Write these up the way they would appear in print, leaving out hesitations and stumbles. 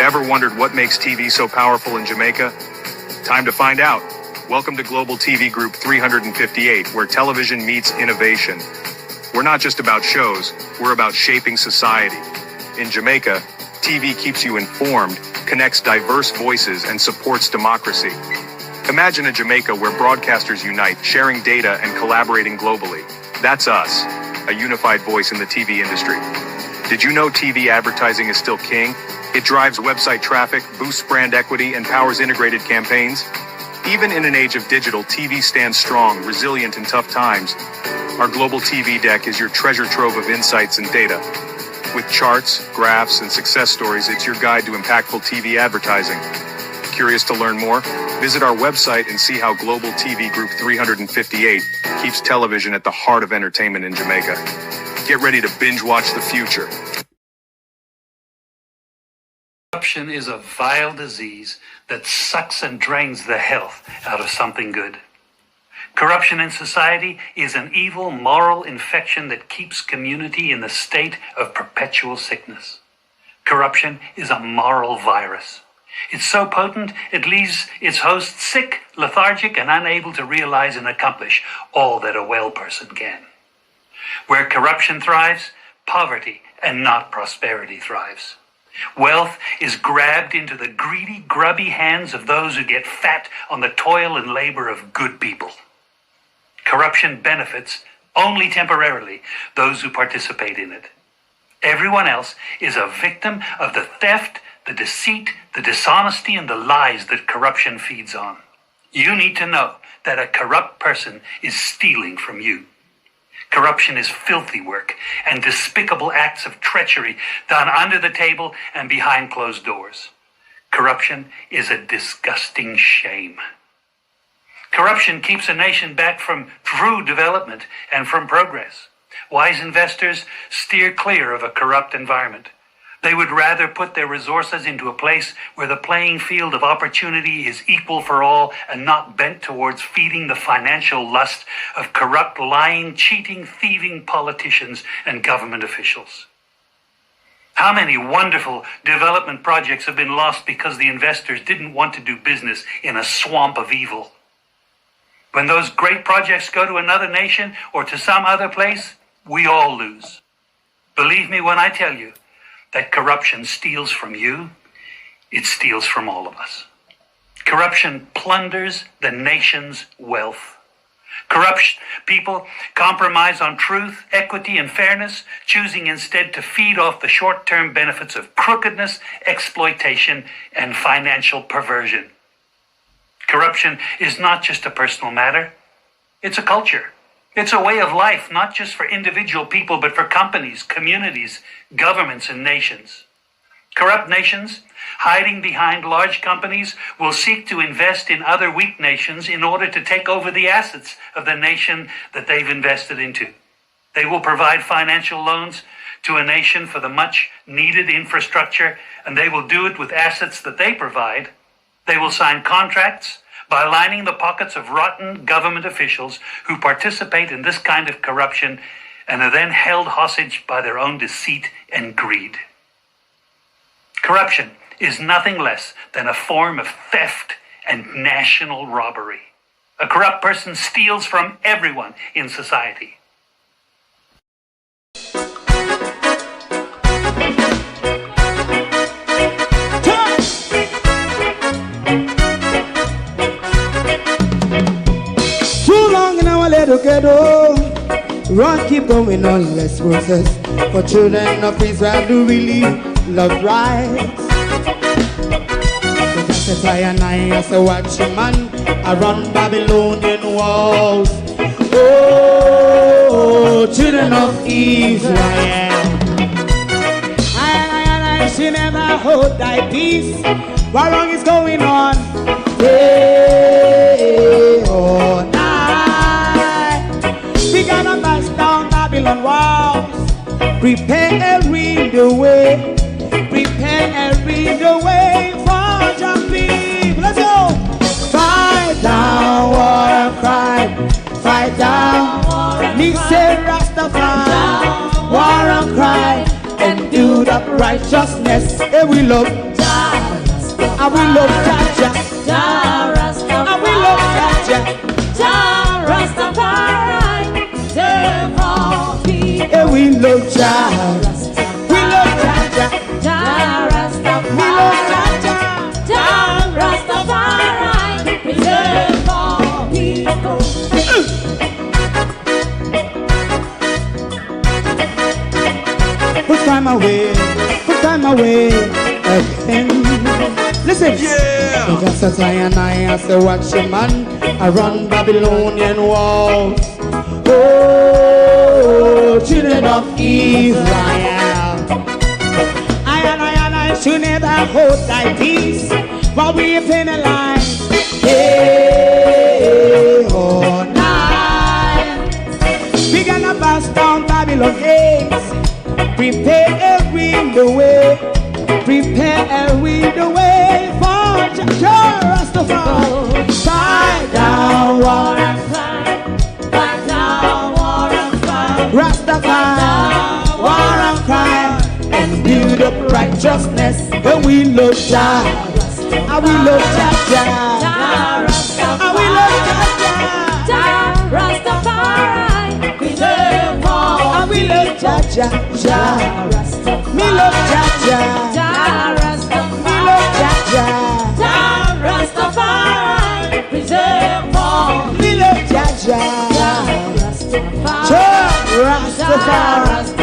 Ever wondered what makes TV so powerful in Jamaica? Time to find out. Welcome to Global TV Group 358, where television meets innovation. We're not just about shows, we're about shaping society. In Jamaica, TV keeps you informed, connects diverse voices, and supports democracy. Imagine a Jamaica where broadcasters unite, sharing data and collaborating globally. That's us, a unified voice in the TV industry. Did you know TV advertising is still king? It drives website traffic, boosts brand equity, and powers integrated campaigns. Even in an age of digital, TV stands strong, resilient in tough times. Our global TV deck is your treasure trove of insights and data. With charts, graphs, and success stories, it's your guide to impactful TV advertising. Curious to learn more? Visit our website and see how Global TV Group 358 keeps television at the heart of entertainment in Jamaica. Get ready to binge watch the future. Corruption is a vile disease that sucks and drains the health out of something good. Corruption in society is an evil moral infection that keeps community in the state of perpetual sickness. Corruption is a moral virus. It's so potent, it leaves its host sick, lethargic, and unable to realize and accomplish all that a well person can. Where corruption thrives, poverty and not prosperity thrives. Wealth is grabbed into the greedy, grubby hands of those who get fat on the toil and labor of good people. Corruption benefits, only temporarily, those who participate in it. Everyone else is a victim of the theft, the deceit, the dishonesty, and the lies that corruption feeds on. You need to know that a corrupt person is stealing from you. Corruption is filthy work and despicable acts of treachery done under the table and behind closed doors. Corruption is a disgusting shame. Corruption keeps a nation back from true development and from progress. Wise investors steer clear of a corrupt environment. They would rather put their resources into a place where the playing field of opportunity is equal for all and not bent towards feeding the financial lust of corrupt, lying, cheating, thieving politicians and government officials. How many wonderful development projects have been lost because the investors didn't want to do business in a swamp of evil? When those great projects go to another nation or to some other place, we all lose. Believe me when I tell you that corruption steals from you, it steals from all of us. Corruption plunders the nation's wealth. Corrupt people compromise on truth, equity, and fairness, choosing instead to feed off the short-term benefits of crookedness, exploitation, and financial perversion. Corruption is not just a personal matter, it's a culture. It's a way of life, not just for individual people, but for companies, communities, governments, and nations. Corrupt nations, hiding behind large companies, will seek to invest in other weak nations in order to take over the assets of the nation that they've invested into. They will provide financial loans to a nation for the much-needed infrastructure, and they will do it with assets that they provide. They will sign contracts by lining the pockets of rotten government officials who participate in this kind of corruption and are then held hostage by their own deceit and greed. Corruption is nothing less than a form of theft and national robbery. A corrupt person steals from everyone in society. Ghetto, run, keep going on, less process. For children of Israel who really love rights. So just as I and I as a watchman around Babylonian walls. Oh, children of Israel, I should never hold thy peace. What wrong is going on? Hey, oh, we gotta bust down Babylon walls. Prepare the way. Prepare the way for your people. Let's go. Fight down, war cry. Fight down. Nixon Rastafari. War and cry. And do the righteousness. And we love. And we love Jaja. Jah Rastafari. And we love Jaja. Jah Rastafari. Save all people. And we love Jaja. We love Jaja. Jah Rastafari. We love Jaja. Jah Rastafari. Preserve all people. Put time away again. Listen. Yeah. Just as I and I say, watch a man around Babylonian walls. Oh, children of Israel. I should never hold thy peace while we penalize. Hey, oh, night. We gonna bust down Babylon gates. Prepare the way. Prepare the way for Jah Rastafari. Fight down war and fight. Fight down war and fight. Rastafari, war and crime, and build up righteousness. And we love Jah, and we love Jah, and we love Jah, Jah Rastafari. Preserve all. and we love Jah, me love Jah, Jah Rastafari. me love Jah, Jah Rastafari. Preserve all. me love Jah, Jah Rastafari. Jah Rastafari,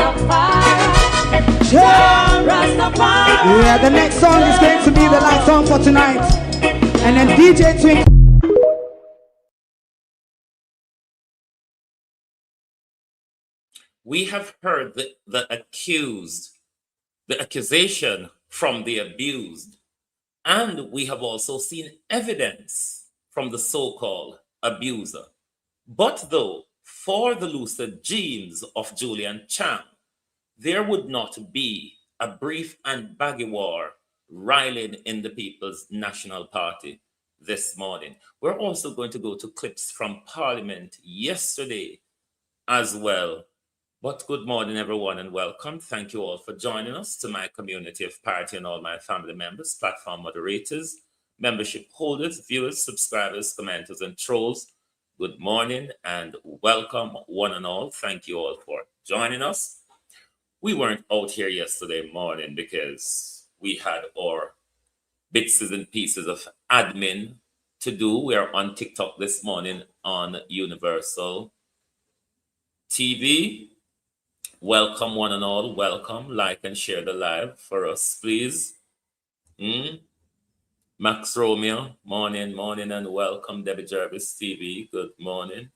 Jah. Rastafari. Yeah, the next song is going to be the last song for tonight, and then DJ Twink. We have heard the accusation from the abused, and we have also seen evidence from the so-called abuser. But though, for the lucid dreams of Julian Chang, there would not be a brief and baggy war riling in the People's National Party this morning. We're also going to go to clips from Parliament yesterday as well. But good morning, everyone, and welcome. Thank you all for joining us, to my community of party and all my family members, platform moderators, membership holders, viewers, subscribers, commenters, and trolls. Good morning and welcome, one and all. Thank you all for joining us. We weren't out here yesterday morning because we had our bits and pieces of admin to do. We are on TikTok this morning on Universal TV. Welcome, one and all. Welcome. Like and share the live for us, please. Max Romeo, morning, and welcome. Debbie Jarvis TV, good morning.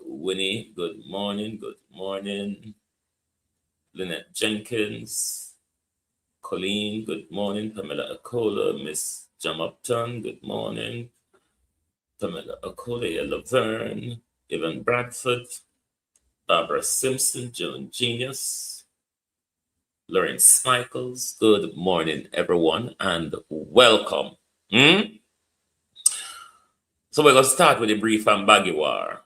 Winnie, good morning. Lynette Jenkins, Colleen, good morning. Pamela Akola, Miss Jam Upton, good morning. Pamela Akola, Laverne, Evan Bradford, Barbara Simpson, Joan Genius, Lawrence Michaels. Good morning, everyone, and welcome. So we're going to start with a brief and baggy war.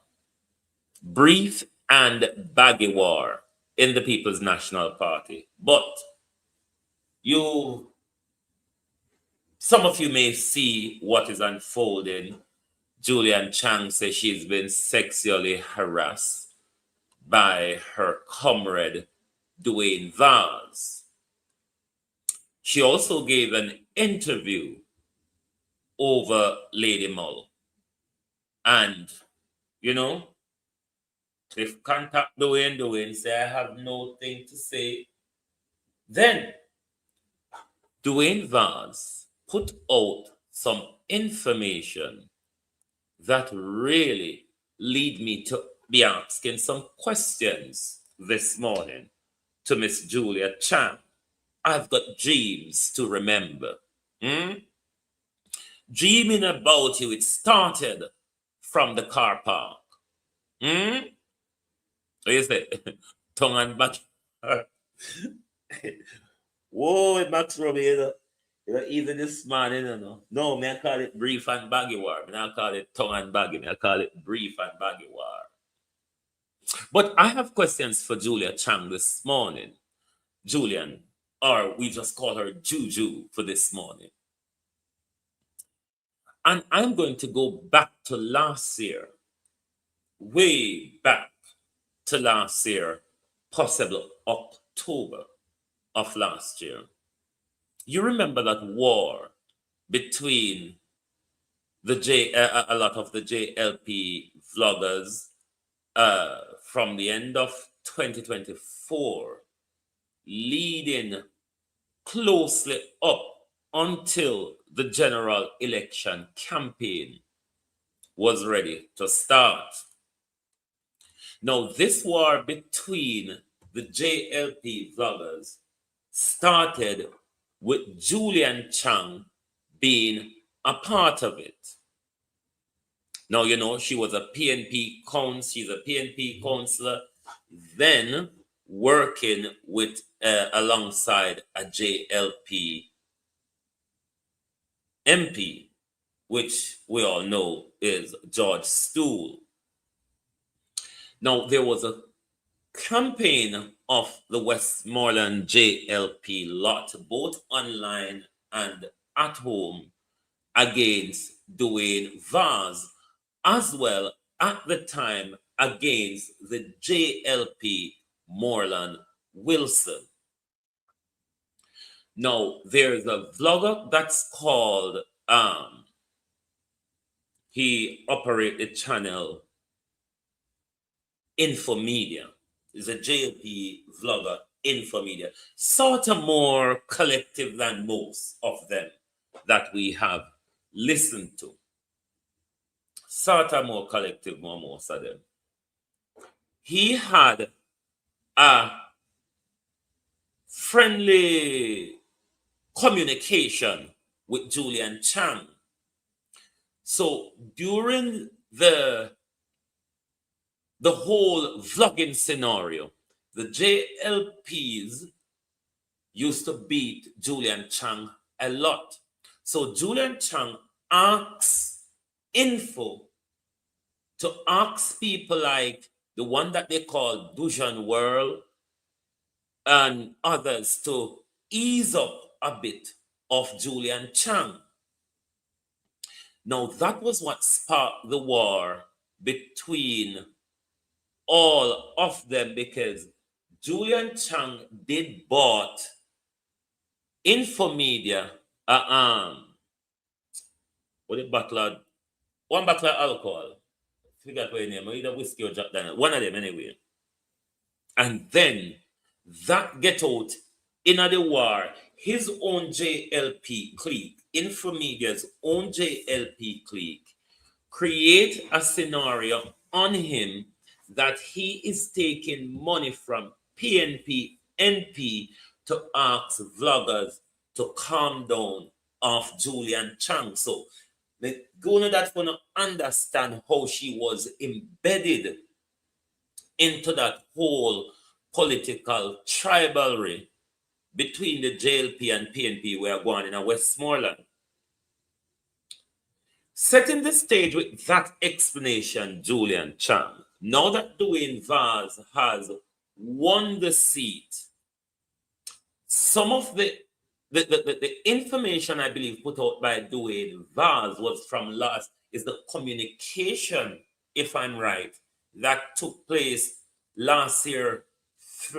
Brief and baggy war in the People's National Party. But some of you may see what is unfolding. Julian Chang says she's been sexually harassed by her comrade Dwayne Vaz. She also gave an interview over Lady Mull. And, if contact Dwayne say I have no thing to say, then Dwayne Vaz put out some information that really lead me to be asking some questions this morning to Miss Julia Chang. I've got dreams to remember. Dreaming about you, it started from the car park. What do you say? Tongue and back. Whoa, Max Robbie, even this morning, No, I call it brief and baggy war. I call it tongue and baggy. I call it brief and baggy war. But I have questions for Julia Chang this morning. Julian, or we just call her Juju for this morning. And I'm going to go back to last year, way back to last year, possibly October of last year. You remember that war between a lot of the JLP vloggers from the end of 2024, leading closely up until the general election campaign was ready to start. Now, this war between the JLP vloggers started with Julian Chang being a part of it. Now, you know, she was a PNP she's a PNP counselor, then working with alongside a JLP MP, which we all know is George Stool. Now, there was a campaign of the Westmoreland JLP lot, both online and at home, against Dwayne Vaz, as well at the time against the JLP Moreland Wilson. Now, there's a vlogger that's called, he operates the channel Infomedia. He's a JLP vlogger, Infomedia. Sort of more collective than most of them that we have listened to. Sort of more collective than most of them. He had a friendly communication with Julian Chang. So during the whole vlogging scenario, the JLPs used to beat Julian Chang a lot. So Julian Chang asks Info to ask people like the one that they call Dujan World and others to ease up a bit of Julian Chang. Now, that was what sparked the war between all of them, because Julian Chang did bought Infomedia one bottle of alcohol. Forget what your name, either whiskey or Jack Daniel, one of them anyway. And then that get out in the war, his own JLP clique, Infomedia's own JLP clique, create a scenario on him that he is taking money from PNP NP to ask vloggers to calm down of Julian Chang. So go into that for to understand how she was embedded into that whole political tribalry between the JLP and PNP we are going in a Westmoreland. Setting the stage with that explanation, Julian Chang, now that Dwayne Vaz has won the seat, some of the information I believe put out by Dwayne Vaz was from is the communication, if I'm right, that took place last year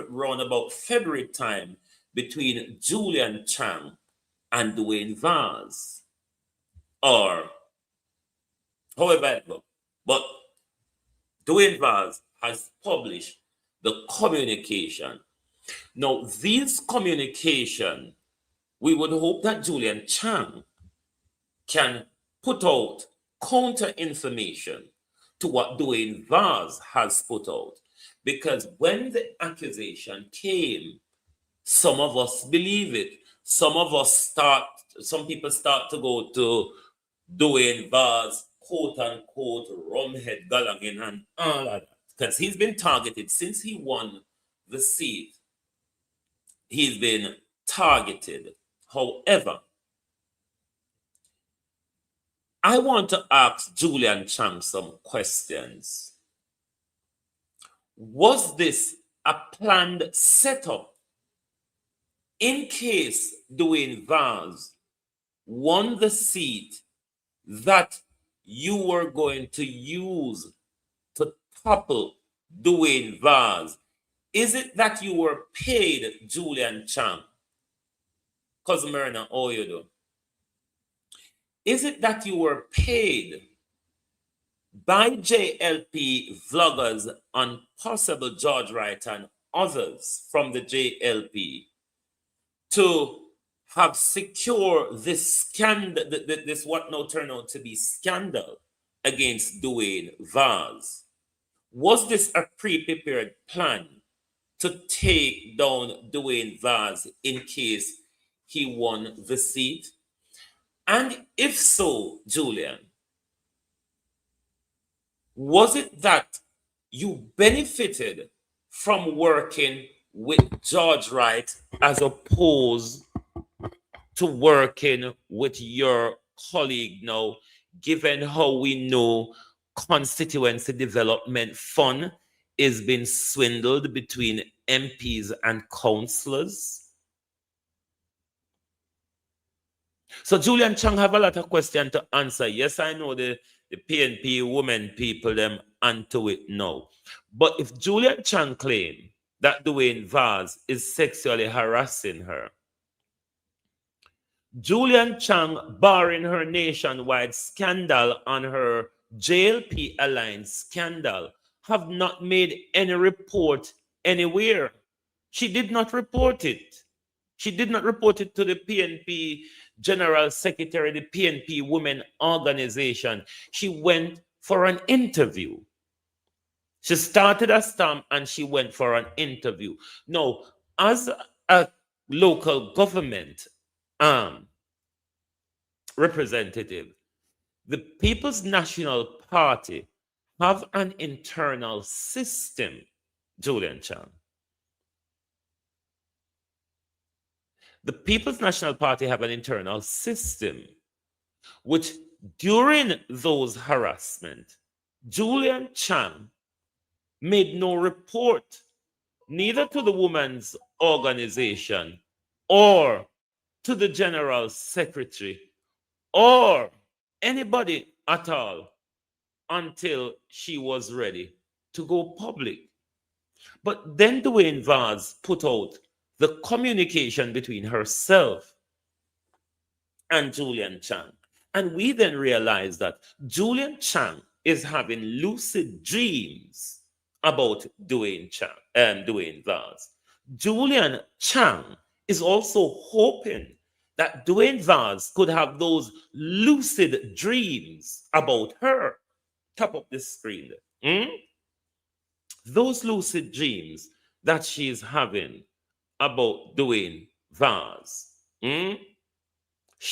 around about February time between Julian Chang and Dwayne Vaz, or however it goes. But Dwayne Vaz has published the communication. Now, this communication, we would hope that Julian Chang can put out counter information to what Dwayne Vaz has put out. Because when the accusation came, some of us believe it. Some people start to go to Dwayne Vaz, quote unquote, rumhead galangin and all of that. Because he's been targeted since he won the seat. He's been targeted. However, I want to ask Julian Chang some questions. Was this a planned setup in case Dwayne Vaz won the seat that you were going to use to topple Dwayne Vaz? Is it that you were paid, Julian Chang? Cause Myrna, oh you do. Is it that you were paid by JLP vloggers on possible George Wright and others from the JLP to have secure this scandal, this what now turned out to be scandal against Dwayne Vaz? Was this a pre-prepared plan to take down Dwayne Vaz in case he won the seat? And if so, Julian, was it that you benefited from working with George Wright as opposed to working with your colleague now, given how we know constituency development fund is being swindled between MPs and councillors? So Julian Chang have a lot of questions to answer. Yes, I know the PNP women people them onto it now. But if Julian Chang claim that Dwayne Vaz is sexually harassing her, Julian Chang barring her nationwide scandal on her JLP Alliance scandal have not made any report anywhere. She did not report it. She did not report it to the PNP General Secretary, the PNP Women Organization. She went for an interview. She started a stamp and she went for an interview. Now, as a local government representative, the People's National Party have an internal system, Julian Chan. The People's National Party have an internal system which during those harassment, Julian Chang made no report, neither to the women's organization or to the general secretary or anybody at all until she was ready to go public. But then Dwayne Vaz put out the communication between herself and Julian Chang. And we then realized that Julian Chang is having lucid dreams about Dwayne Vaz. Julian Chang is also hoping that Dwayne Vaz could have those lucid dreams about her. Top of the screen. Those lucid dreams that she is having about Dwayne Vaz. I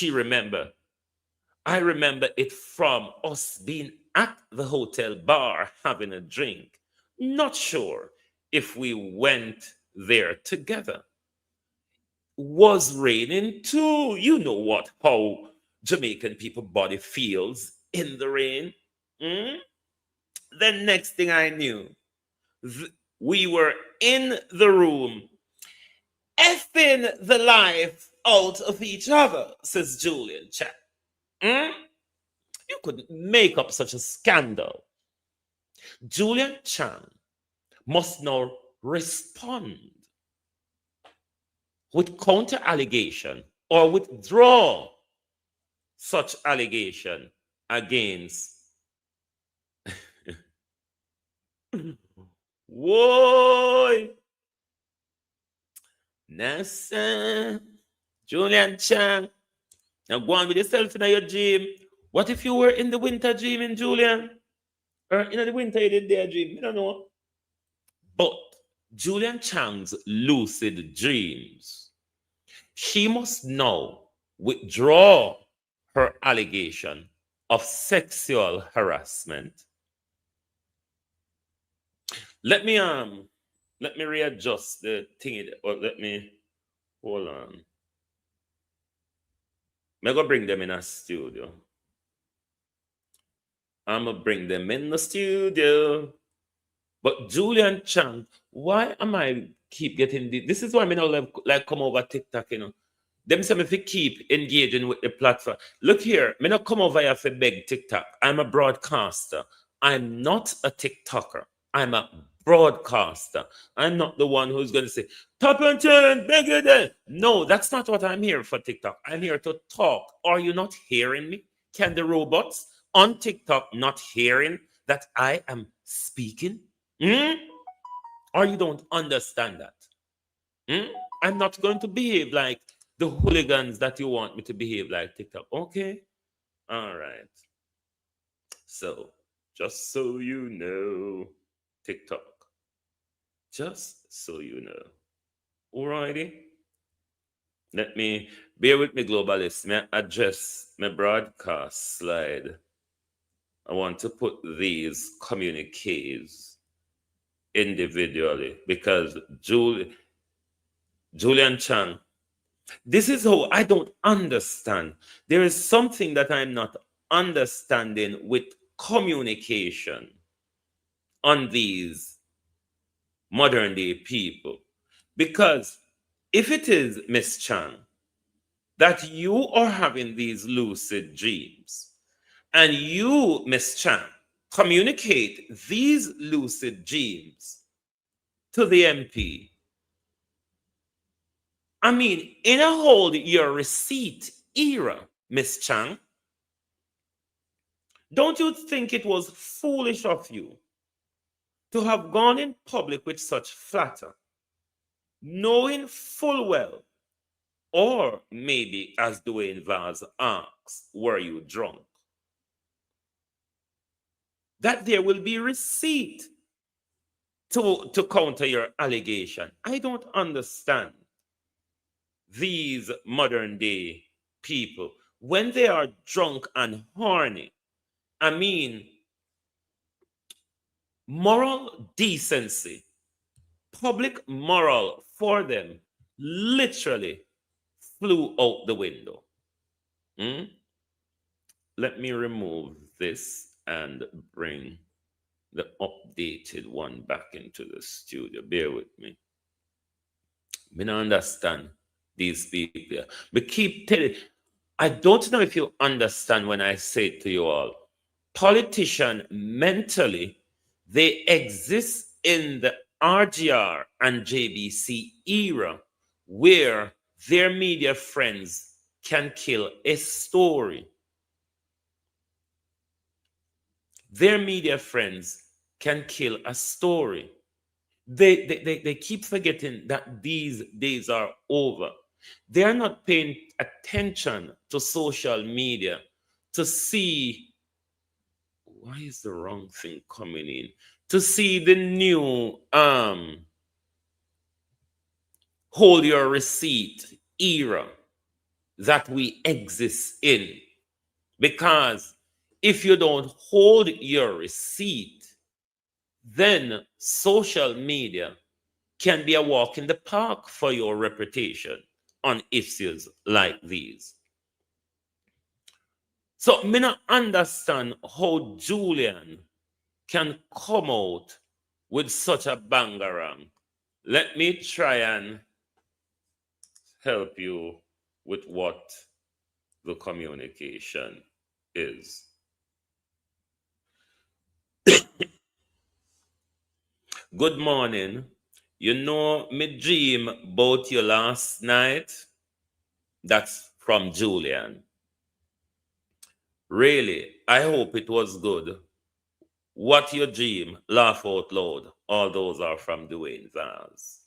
remember it from us being at the hotel bar having a drink. Not sure if we went there together. Was raining too. You know how Jamaican people body feels in the rain. The next thing I knew, we were in the room effing the life out of each other, says Julian Chang. You couldn't make up such a scandal. Julian Chang must now respond with counter allegation or withdraw such allegation against Whoa! Nasa Julian Chang. Now go on with yourself in your dream. What if you were in the winter dreaming, Julian? Or in the winter you did their dream? I don't know. But Julian Chang's lucid dreams, she must now withdraw her allegation of sexual harassment. Let me readjust the thing, or let me hold on. I'm gonna bring them in a studio. I'm gonna bring them in the studio. But Julian Chang, why am I keep getting this? This is why I now like come over TikTok, Them say me fi keep engaging with the platform. Look here, me not come over here for beg TikTok. I'm a broadcaster. I'm not a TikToker. I'm a broadcaster. I'm not the one who's going to say, top and turn, bigger than. No, that's not what I'm here for TikTok. I'm here to talk. Are you not hearing me? Can the robots on TikTok not hearing that I am speaking? Or you don't understand that? I'm not going to behave like the hooligans that you want me to behave like TikTok. Okay. All right. So, just so you know, TikTok. Just so you know. Alrighty. Let me bear with me, globalists. May I address my broadcast slide. I want to put these communiques individually because Julian Chang, this is how I don't understand. There is something that I'm not understanding with communication on these modern day people. Because if it is, Miss Chang, that you are having these lucid dreams, and you, Miss Chang, communicate these lucid dreams to the MP, I mean, in a hold your receipt era, Miss Chang, don't you think it was foolish of you to have gone in public with such flatter, knowing full well, or maybe as Dwayne Vaz asks, were you drunk? That there will be receipt to counter your allegation. I don't understand these modern day people when they are drunk and horny. I mean, moral decency, public moral for them literally flew out the window. Let me remove this and bring the updated one back into the studio. Bear with me. I don't understand these people. But keep telling. I don't know if you understand when I say to you all, politicians mentally, they exist in the RGR and JBC era where their media friends can kill a story. Their media friends can kill a story. They keep forgetting that these days are over. They are not paying attention to social media to see why is the wrong thing coming in, to see the new hold your receipt era that we exist in. Because if you don't hold your receipt, then social media can be a walk in the park for your reputation on issues like these. So me not understand how Julian can come out with such a bangarang. Let me try and help you with what the communication is. Good morning. You know me dream about you last night? That's from Julian. Really, I hope it was good. What you dream, laugh out loud. All those are from Dwayne Vaz.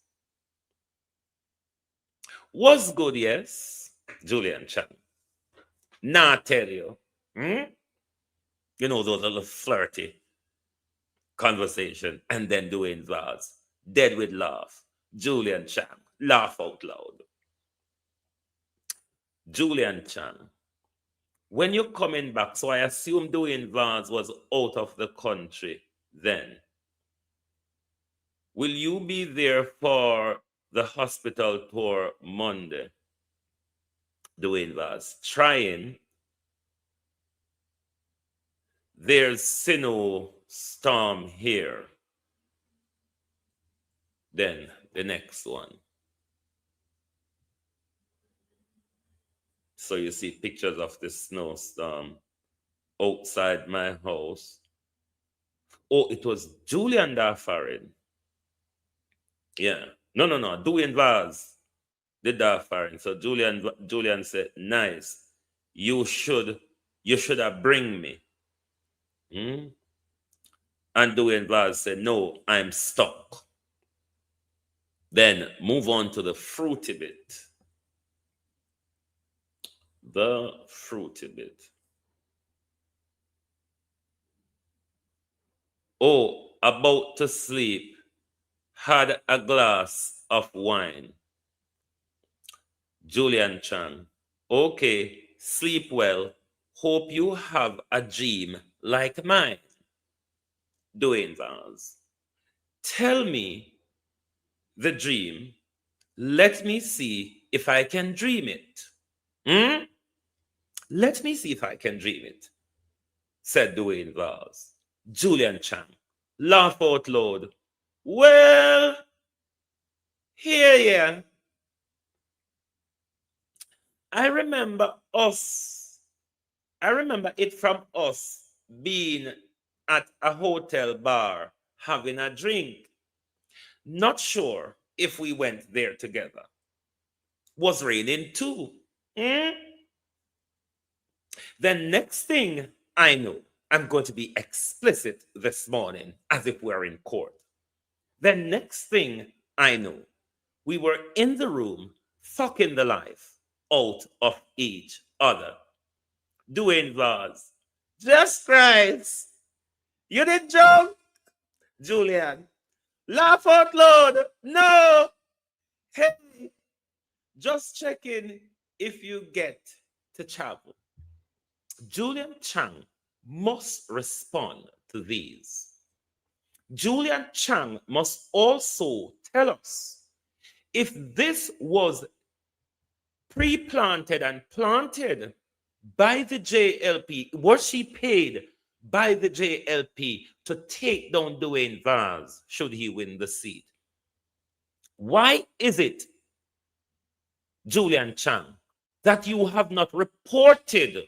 Was good, yes, Julian Chan. Nah, tell you. You know those little flirty conversation, and then Dwayne Vaz, dead with laugh. Julian Chan, laugh out loud. Julian Chan, when you're coming back, so I assume Dwayne Vaz was out of the country then. Will you be there for the hospital tour Monday? Dwayne Vaz, trying. There's Sino storm here. Then the next one. So you see pictures of the snowstorm outside my house. Oh, it was Julian Darfarin. Yeah. No, Dwayne Vaz did Darfarin. So Julian said, nice. You should have bring me. Hmm? And Dwayne Vaz said, no, I'm stuck. Then move on to the fruity bit. The fruity bit. Oh, about to sleep, had a glass of wine. Julian Chan. Okay, sleep well. Hope you have a dream like mine. Dwayne Vaz. Tell me the dream. Let me see if I can dream it. Hmm? Let me see if I can dream it, said Dwayne Vaz. Julian Chang. Laugh out loud. Well, yeah. I remember it from us being at a hotel bar having a drink. Not sure if we went there together. Was raining too. Hmm? The next thing I know, I'm going to be explicit this morning as if we're in court. The next thing I know, we were in the room fucking the life out of each other. Doing Vaz. Just Christ. You did joke? Julian. Laugh out loud. No. Hey, just checking if you get to travel. Julian Chang must respond to these. Julian Chang must also tell us if this was pre-planted and planted by the JLP, was she paid by the JLP to take down Dwayne Vaz should he win the seat? Why is it, Julian Chang, that you have not reported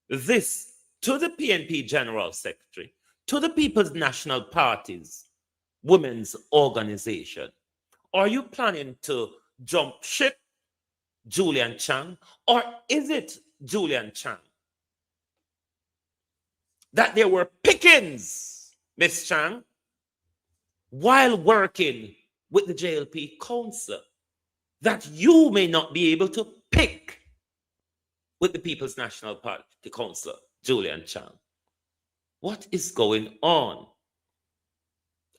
this to the PNP General Secretary, to the People's National Party's women's organization? Are you planning to jump ship, Julian Chang? Or is it, Julian Chang, that there were pickings, Miss Chang, while working with the JLP council, that you may not be able to pick with the People's National Party council, Julian Chang? What is going on?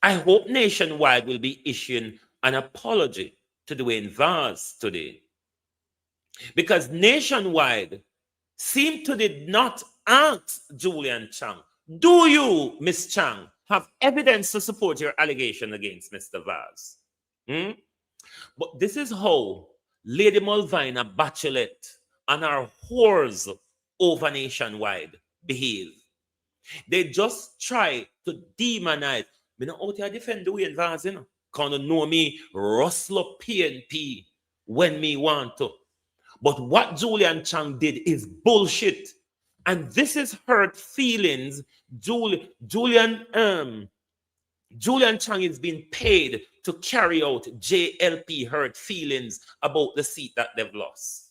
I hope Nationwide will be issuing an apology to Dwayne Vaz today, because Nationwide seemed to did not ask Julian Chang, do you, Miss Chang, have evidence to support your allegation against Mr. Vaz? But this is how Lady Mulvina Bachelet and our whores over Nationwide behave. They just try to demonize. Me not out here defend Dwayne Vaz, you know. Can't know me rustle up PNP when me want to. But what Julian Chang did is bullshit. And this is hurt feelings. Julian Chang is being paid to carry out JLP hurt feelings about the seat that they've lost.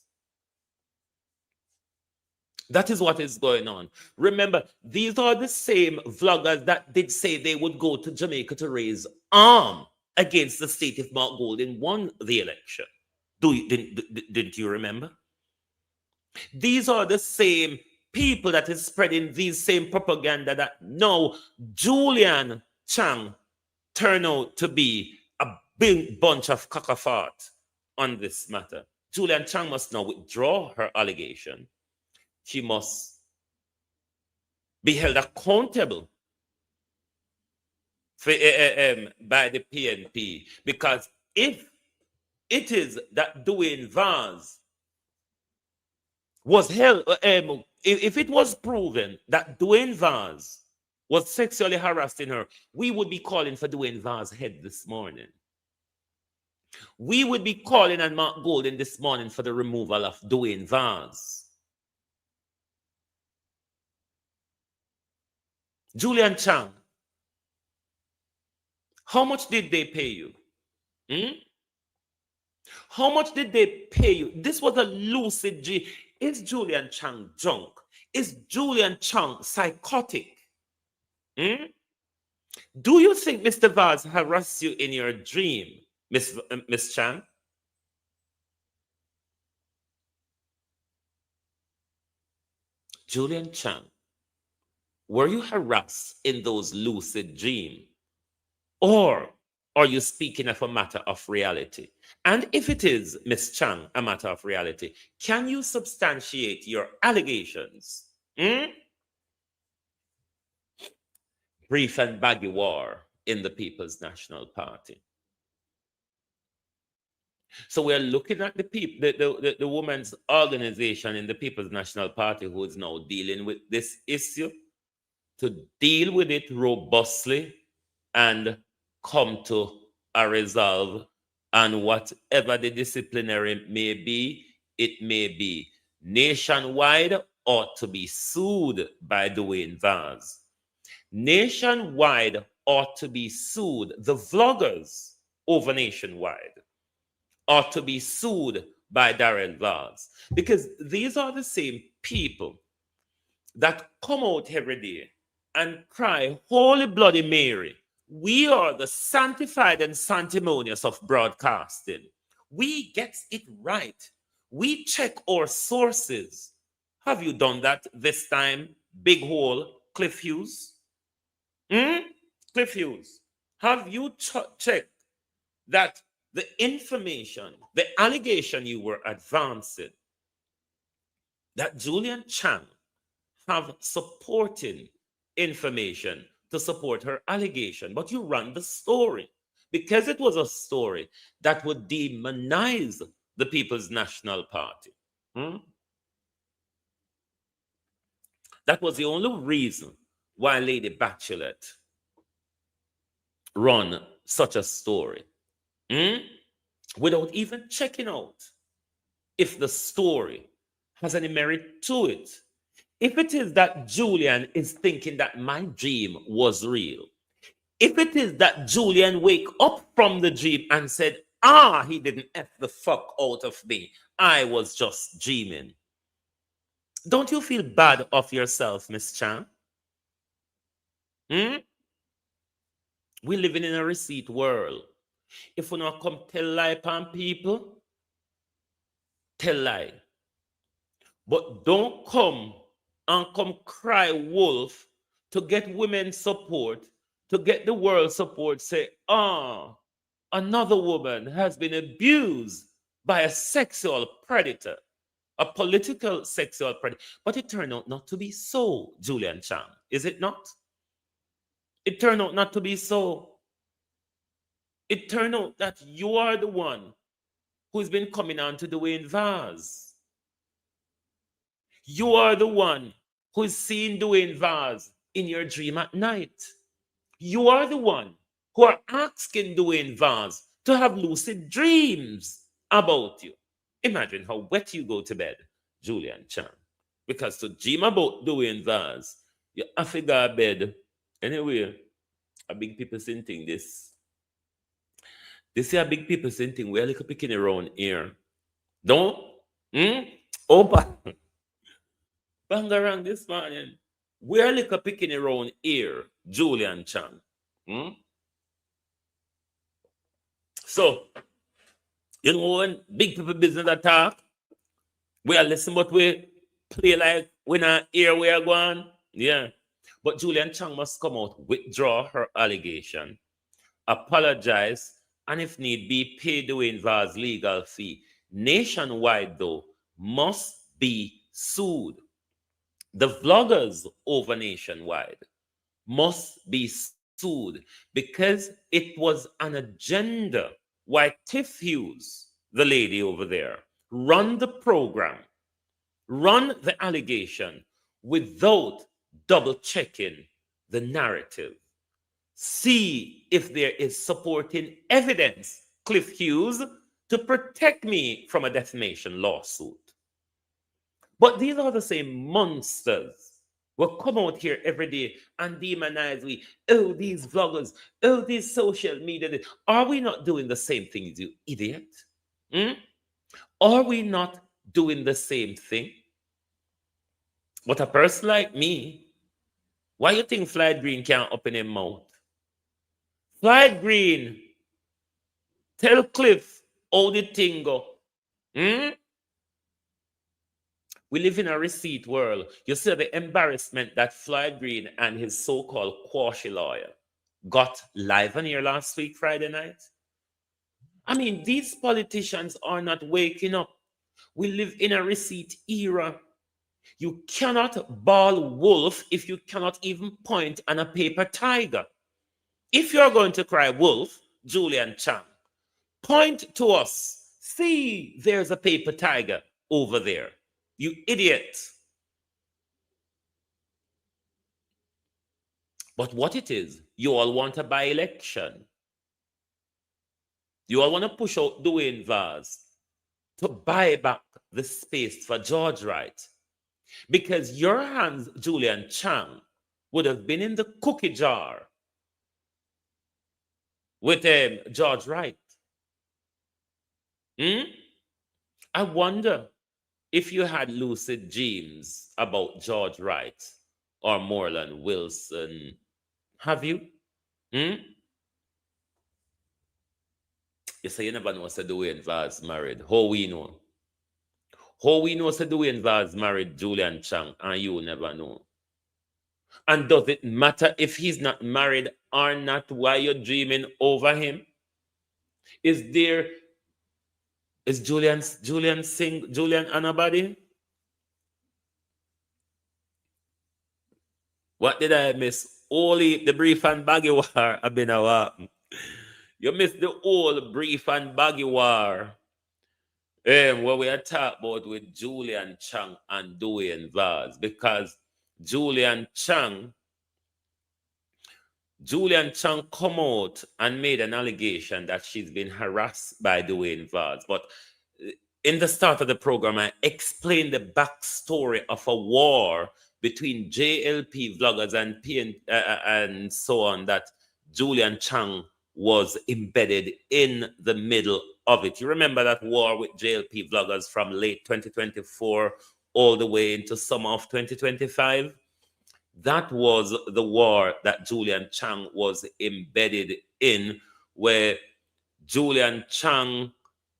That is what is going on. Remember, these are the same vloggers that did say they would go to Jamaica to raise arm against the state if Mark Golding won the election. Didn't you remember? These are the same people that is spreading these same propaganda that now Julian Chang turned out to be a big bunch of cockafart on this matter. Julian Chang must now withdraw her allegation. She must be held accountable for, by the PNP, because if it is that Dwayne Vaz was held, if it was proven that Dwayne Vaz was sexually harassing her, we would be calling for Dwayne Vaz's head this morning. We would be calling on Mark Golden this morning for the removal of Dwayne Vaz. Julian Chang, how much did they pay you? How much did they pay you? This was a lucid dream. Is Julian Chang drunk? Is Julian Chang psychotic? Do you think Mr. Vaz harassed you in your dream, Miss Chang? Julian Chang, were you harassed in those lucid dreams? Or are you speaking of a matter of reality? And if it is, Miss Chang, a matter of reality, can you substantiate your allegations? Brief and baggy war in the People's National Party. So we're looking at the people, the women's organization in the People's National Party who is now dealing with this issue to deal with it robustly and come to a resolve, and whatever the disciplinary may be, it may be nationwide ought to be sued by Dwayne Vaz. Nationwide ought to be sued. The vloggers over nationwide ought to be sued by Darren Vaz, because these are the same people that come out every day and cry, Holy Bloody Mary, we are the sanctified and sanctimonious of broadcasting. We get it right. We check our sources. Have you done that this time, Big Hole, Cliff Hughes? Cliff Hughes, have you checked that the information, the allegation you were advancing, that Julian Chang have supporting information to support her allegation, but you ran the story because it was a story that would demonize the People's National Party. That was the only reason why Lady Bachelet run such a story, without even checking out if the story has any merit to it. If it is that Julian is thinking that my dream was real, if it is that Julian wake up from the dream and said, he didn't F the fuck out of me, I was just dreaming, don't you feel bad of yourself, Miss Chan? We're living in a receipt world. If we not come tell lie upon people, tell lie. But don't come and come cry wolf to get women support, to get the world support, say, another woman has been abused by a sexual predator, a political sexual predator. But it turned out not to be so, Julian Chang, is it not? It turned out not to be so. It turned out that you are the one who's been coming on to Dwayne Vaz. You are the one who's seeing Dwayne Vaz in your dream at night. You are the one who are asking Dwayne Vaz to have lucid dreams about you. Imagine how wet you go to bed, Julian Chan. Because to dream about Dwayne Vaz, you have to go to bed. Anyway, a big people saying thing this. This is a big people saying thing. We're like a picking around here. Don't? Opa. Bangarang this morning. We're like a picking around here, Julian Chan. So, you know, when big people business attack, we are listening, but we play like we're not here, we are going. Yeah. But Julian Chang must come out, withdraw her allegation, apologize, and if need be, pay Dwayne Vaz legal fee. Nationwide, though, must be sued. The vloggers over nationwide must be sued because it was an agenda why Tiff Hughes, the lady over there, run the program, run the allegation without double checking the narrative. See if there is supporting evidence Cliff Hughes to protect me from a defamation lawsuit. But these are the same monsters will come out here every day and demonize we. Oh, these vloggers. Oh, these social media. Are we not doing the same thing, you idiot? Hmm? Are we not doing the same thing? But a person like me, why you think Floyd Green can't open his mouth? Floyd Green, tell Cliff how the thing go. Hmm? We live in a receipt world. You see the embarrassment that Floyd Green and his so-called quashi lawyer got live on here last week, Friday night. I mean, these politicians are not waking up. We live in a receipt era. You cannot ball wolf if you cannot even point on a paper tiger. If you're going to cry wolf, Julian Chang, point to us. See, there's a paper tiger over there. You idiot. But what it is, you all want a by-election. You all want to push out Dwayne Vaz to buy back the space for George Wright. Because your hands, Julian Chang, would have been in the cookie jar with George Wright. I wonder if you had lucid dreams about George Wright or Moreland Wilson. Have you? You say you never know Sir Dwayne Vaz married. How we know? How we know Sir Dwayne Vaz married Julian Chang and you never know? And does it matter if he's not married or not? Why you're dreaming over him? Is Julian anybody? What did I miss? Only the brief and baggy war have been a war. You missed the whole brief and baggy war. What we are talking about with Julian Chang and Dwayne Vaz, because Julian Chang come out and made an allegation that she's been harassed by Dwayne Vaz. But in the start of the program, I explained the backstory of a war between JLP vloggers and so on, that Julian Chang was embedded in the middle of it. You remember that war with JLP vloggers from late 2024 all the way into summer of 2025? That was the war that Julian Chang was embedded in, where Julian Chang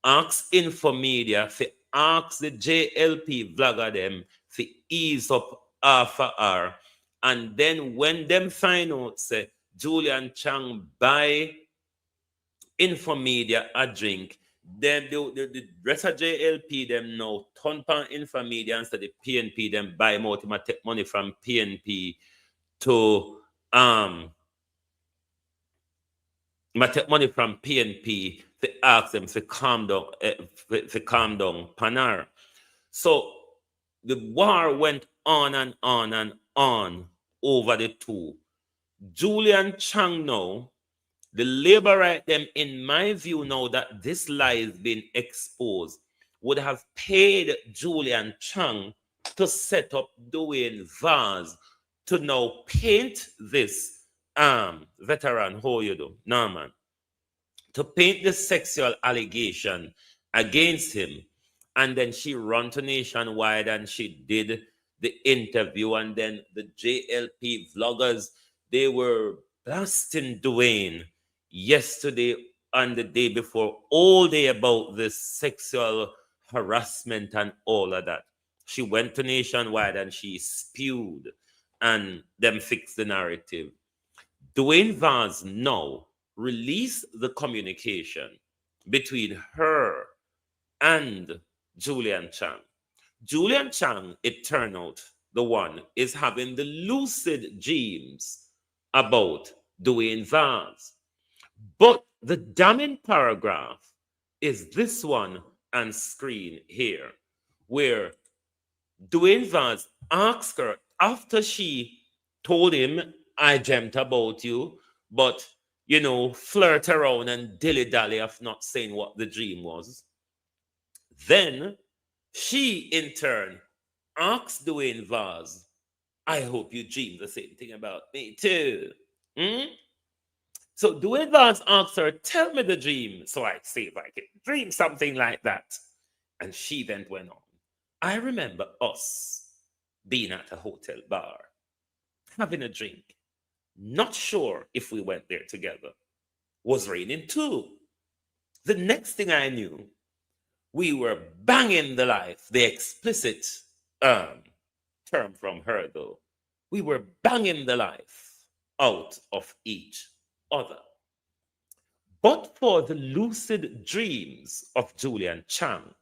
asked Infomedia to ask the JLP vlogger them to ease up after her. And then when them find out, say, Julian Chang buy Infomedia a drink, then the rest of JLP them now turn pan Infomedia and say the PNP them buy more to take money from PNP to take money from PNP to ask them to calm down Panar. So the war went on and on and on over the two. Julian Chang now, the labor right them, in my view now that this lie is being exposed, would have paid Julian Chang to set up Dwayne Vaz to now paint this veteran, how you do, no man, to paint the sexual allegation against him. And then she ran to Nationwide and she did the interview, and then the JLP vloggers, they were blasting Dwayne yesterday and the day before all day about this sexual harassment and all of that. She went to Nationwide and she spewed and them fixed the narrative. Dwayne Vaz now released the communication between her and Julian Chang. Julian Chang, it turned out, the one is having the lucid dreams about Dwayne Vaz. But the damning paragraph is this one on screen here, where Dwayne Vaz asks her after she told him, I dreamt about you, but flirt around and dilly-dally of not saying what the dream was. Then she, in turn, asks Dwayne Vaz, I hope you dream the same thing about me too. Hmm? So Dwayne Vaz asks her, tell me the dream, so I see if I can dream something like that. And she then went on. I remember us being at a hotel bar, having a drink, not sure if we went there together. Was raining too. The next thing I knew, we were banging the life, the explicit term from her though. We were banging the life out of each other. But for the lucid dreams of Julian Chang,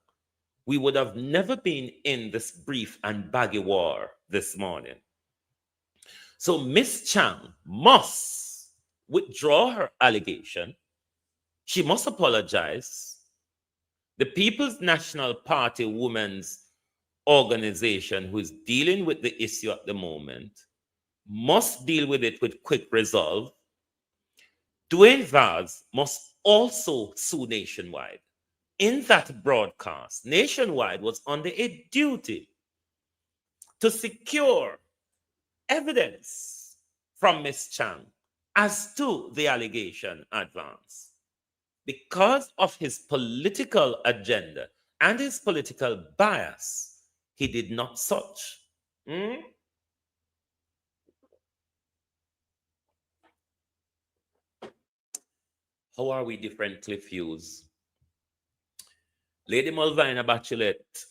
we would have never been in this brief and baggy war this morning. So Miss Chang must withdraw her allegation. She must apologize. The People's National Party Women's Organization, who is dealing with the issue at the moment, must deal with it with quick resolve. Dwayne Vaz must also sue Nationwide. In that broadcast, Nationwide was under a duty to secure evidence from Ms. Chang as to the allegation advanced. Because of his political agenda and his political bias, he did not such. How are we different, Cliff Hughes? Lady Malvina Bachelet.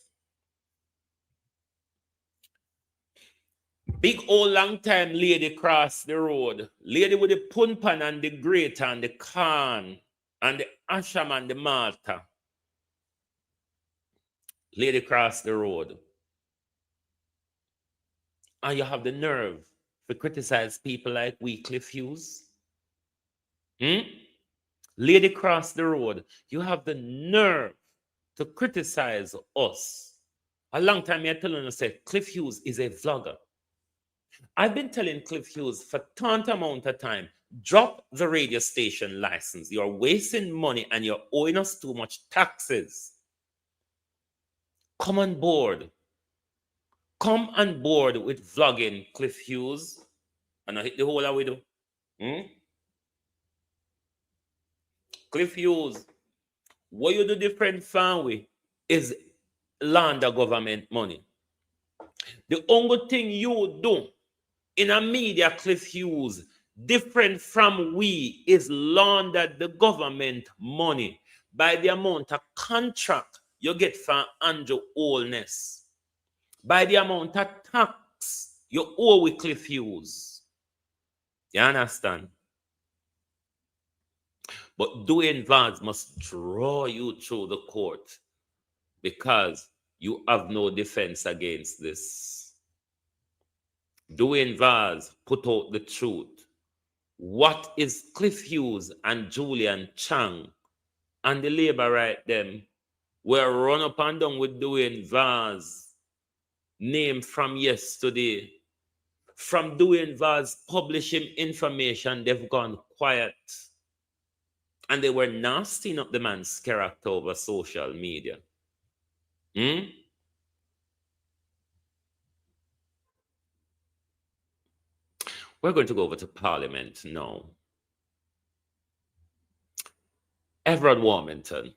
Big old long time lady cross the road. Lady with the punpan and the grater and the can and the asham and the malta. Lady cross the road. And you have the nerve to criticize people like we, Cliff Hughes. Lady cross the road. You have the nerve to criticize us. A long time you're telling us that Cliff Hughes is a vlogger. I've been telling Cliff Hughes for tant amount of time, drop the radio station license. You're wasting money and you're owing us too much taxes. Come on board. Come on board with vlogging, Cliff Hughes. And I hit the whole way do. Cliff Hughes, what you do different from we is launder government money. The only thing you do in a media, Cliff Hughes, different from we, is launder the government money by the amount of contract you get from Andrew Holness, by the amount of tax you owe with Cliff Hughes. You understand? But Dwayne Vaz must draw you through the court because you have no defense against this. Dwayne Vaz put out the truth. What is Cliff Hughes and Julian Chang and the labor right them were run up and down with Dwayne Vaz name from yesterday? From Dwayne Vaz publishing information, they've gone quiet. And they were nastying up the man's character over social media. We're going to go over to Parliament now. Everard Warmington,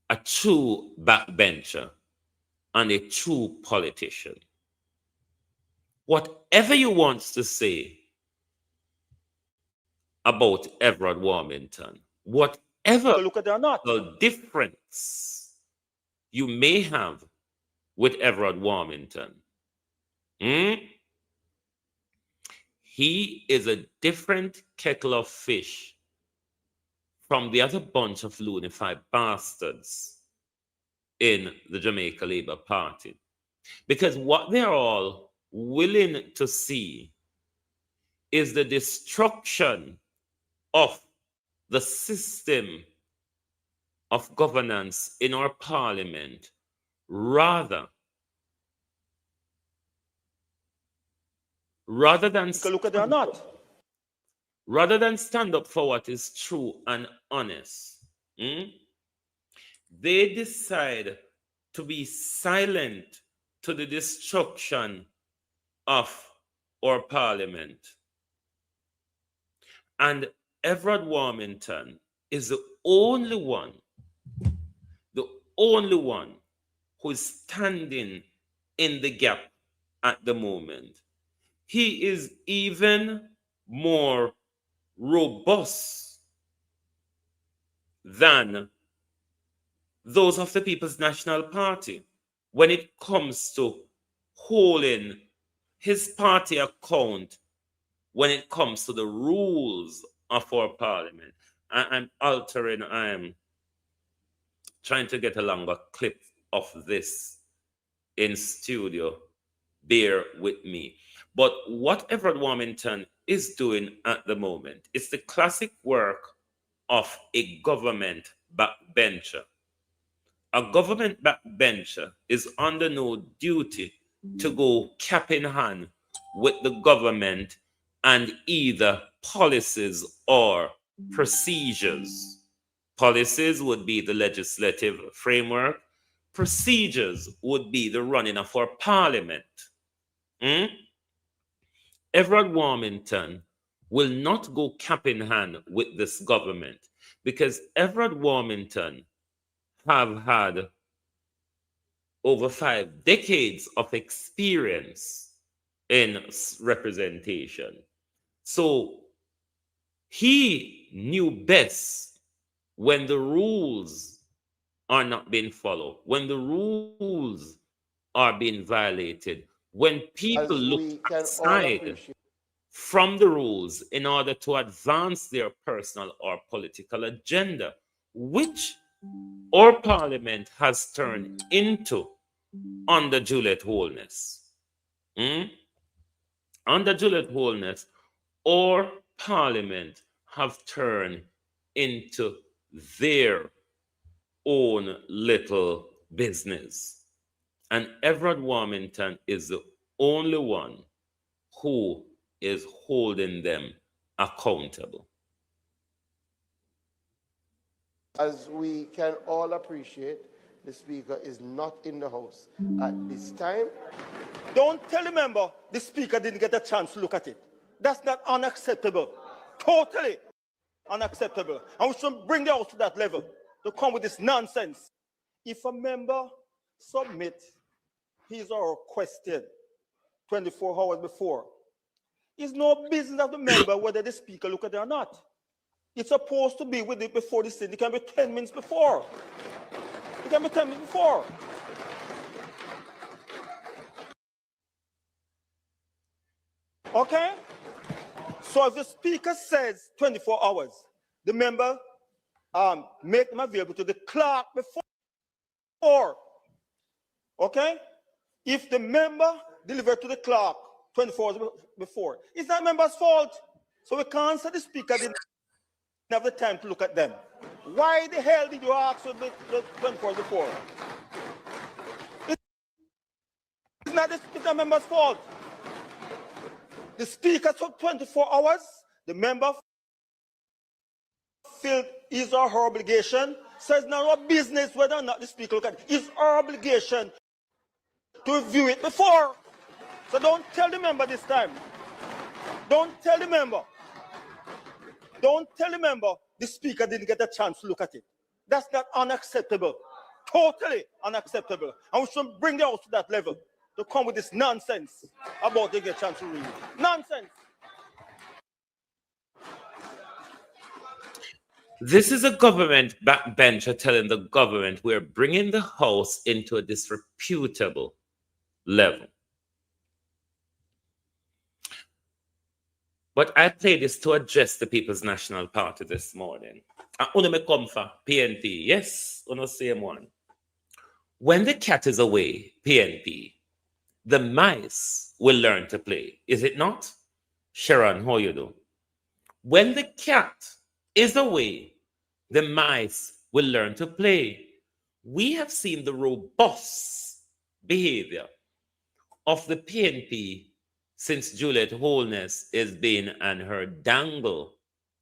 a true backbencher and a true politician. Whatever you want to say about Everard Warmington, whatever the difference you may have with Everard Warmington, he is a different kettle of fish from the other bunch of loonified bastards in the Jamaica Labour Party. Because what they're all willing to see is the destruction of the system of governance in our parliament rather than look at or not. rather than stand up for what is true and honest, they decide to be silent to the destruction of our parliament. And Everett Warmington is the only one who is standing in the gap at the moment. He is even more robust than those of the People's National Party when it comes to holding his party account when it comes to the rules of our parliament. I'm trying to get a longer clip of this in studio. Bear with me. But what Everett Warmington is doing at the moment is the classic work of a government backbencher. A government backbencher is under no duty to go cap in hand with the government and either policies or procedures. Policies would be the legislative framework. Procedures would be the running of our parliament. Everett Warmington will not go cap in hand with this government because Everett Warmington have had over 5 decades of experience in representation. So he knew best when the rules are not being followed, when the rules are being violated, when people look aside from the rules in order to advance their personal or political agenda, which our parliament has turned into under Juliet Holness. Under Juliet Holness, our parliament have turned into their own little business. And Everett Warmington is the only one who is holding them accountable. As we can all appreciate, the Speaker is not in the House at this time. Don't tell the member the Speaker didn't get a chance to look at it. That's not unacceptable. Totally unacceptable. And we should bring the House to that level to come with this nonsense. If a member submit his or her question 24 hours before, it's no business of the member whether the Speaker look at it or not. It's supposed to be with it before the sitting. It can be 10 minutes before. It can be 10 minutes before. Okay? So if the Speaker says 24 hours, the member make them available to the clerk before. Okay? If the member delivered to the clerk 24 hours before, it's that member's fault. So we can't say the Speaker didn't have the time to look at them. Why the hell did you ask for the 24 hours before? It's not the member's fault. The Speaker took 24 hours. The member filled his or her obligation. So it's not our business whether or not the Speaker look at it. It's our obligation to review it before. So don't tell the member this time. Don't tell the member. Don't tell the member the Speaker didn't get a chance to look at it. That's not unacceptable. Totally unacceptable. And we should bring the House to that level to come with this nonsense about they get a chance to read it. Nonsense. This is a government backbencher telling the government we're bringing the House into a disreputable level. But I play this to address the People's National Party this morning. Una me come for PNP. Yes, una same one. When the cat is away, PNP, the mice will learn to play. Is it not? Sharon, how you do? When the cat is away, the mice will learn to play. We have seen the robust behavior of the PNP since Juliet Holness is being and her dangle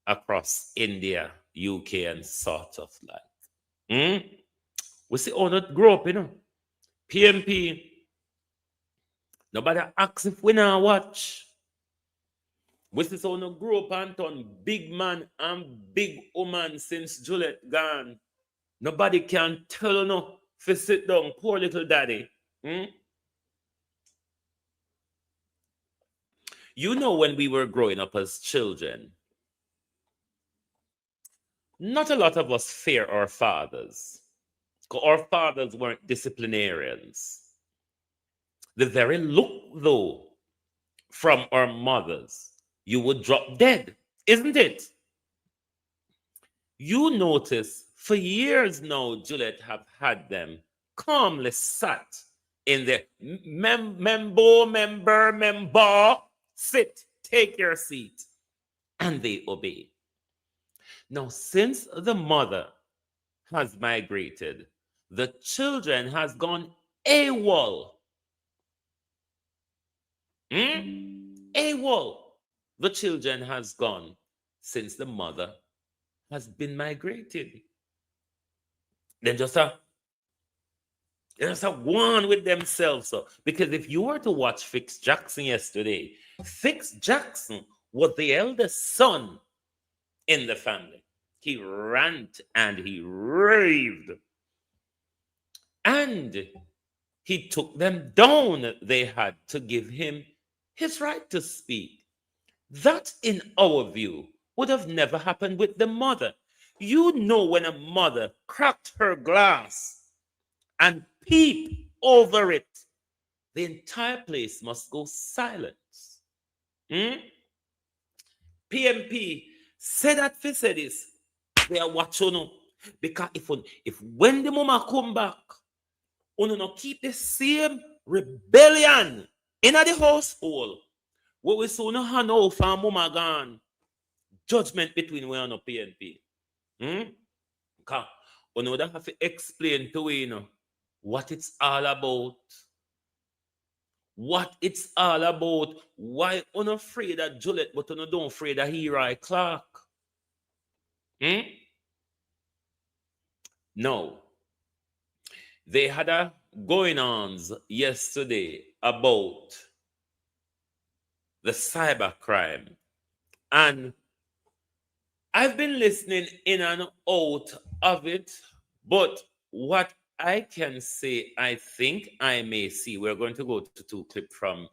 across India, UK, and sort of like. We see all that grow up, PMP. Nobody asks if we now watch. We see so no grow up and turn big man and big woman since Juliet gone. Nobody can tell you no to sit down, poor little daddy. You know, when we were growing up as children, not a lot of us fear our fathers. 'Cause our fathers weren't disciplinarians. The very look, though, from our mothers, you would drop dead, isn't it? You notice for years now, Juliet have had them calmly sat in the member, sit, take your seat, and they obey. Now, since the mother has migrated, the children has gone AWOL. AWOL. The children has gone since the mother has been migrated. Then just go on with themselves. So, because if you were to watch Fix Jackson yesterday, Fix Jackson was the eldest son in the family. He ranted and he raved. And he took them down. They had to give him his right to speak. That, in our view, would have never happened with the mother. You know, when a mother cracked her glass and peep over it, the entire place must go silent. PMP said that for say this. They are watching, because if when the mama come back, no keep the same rebellion in the household, what we saw no hand out for mama gone. Judgment between we and PNP. Because we don't have to explain to we what it's all about. What it's all about. Why you not afraid of Juliet, but you don't afraid of Hero Clark? No. They had a going-ons yesterday about the cybercrime. And I've been listening in and out of it, but what I can say, I think I may see, we're going to go to two clips from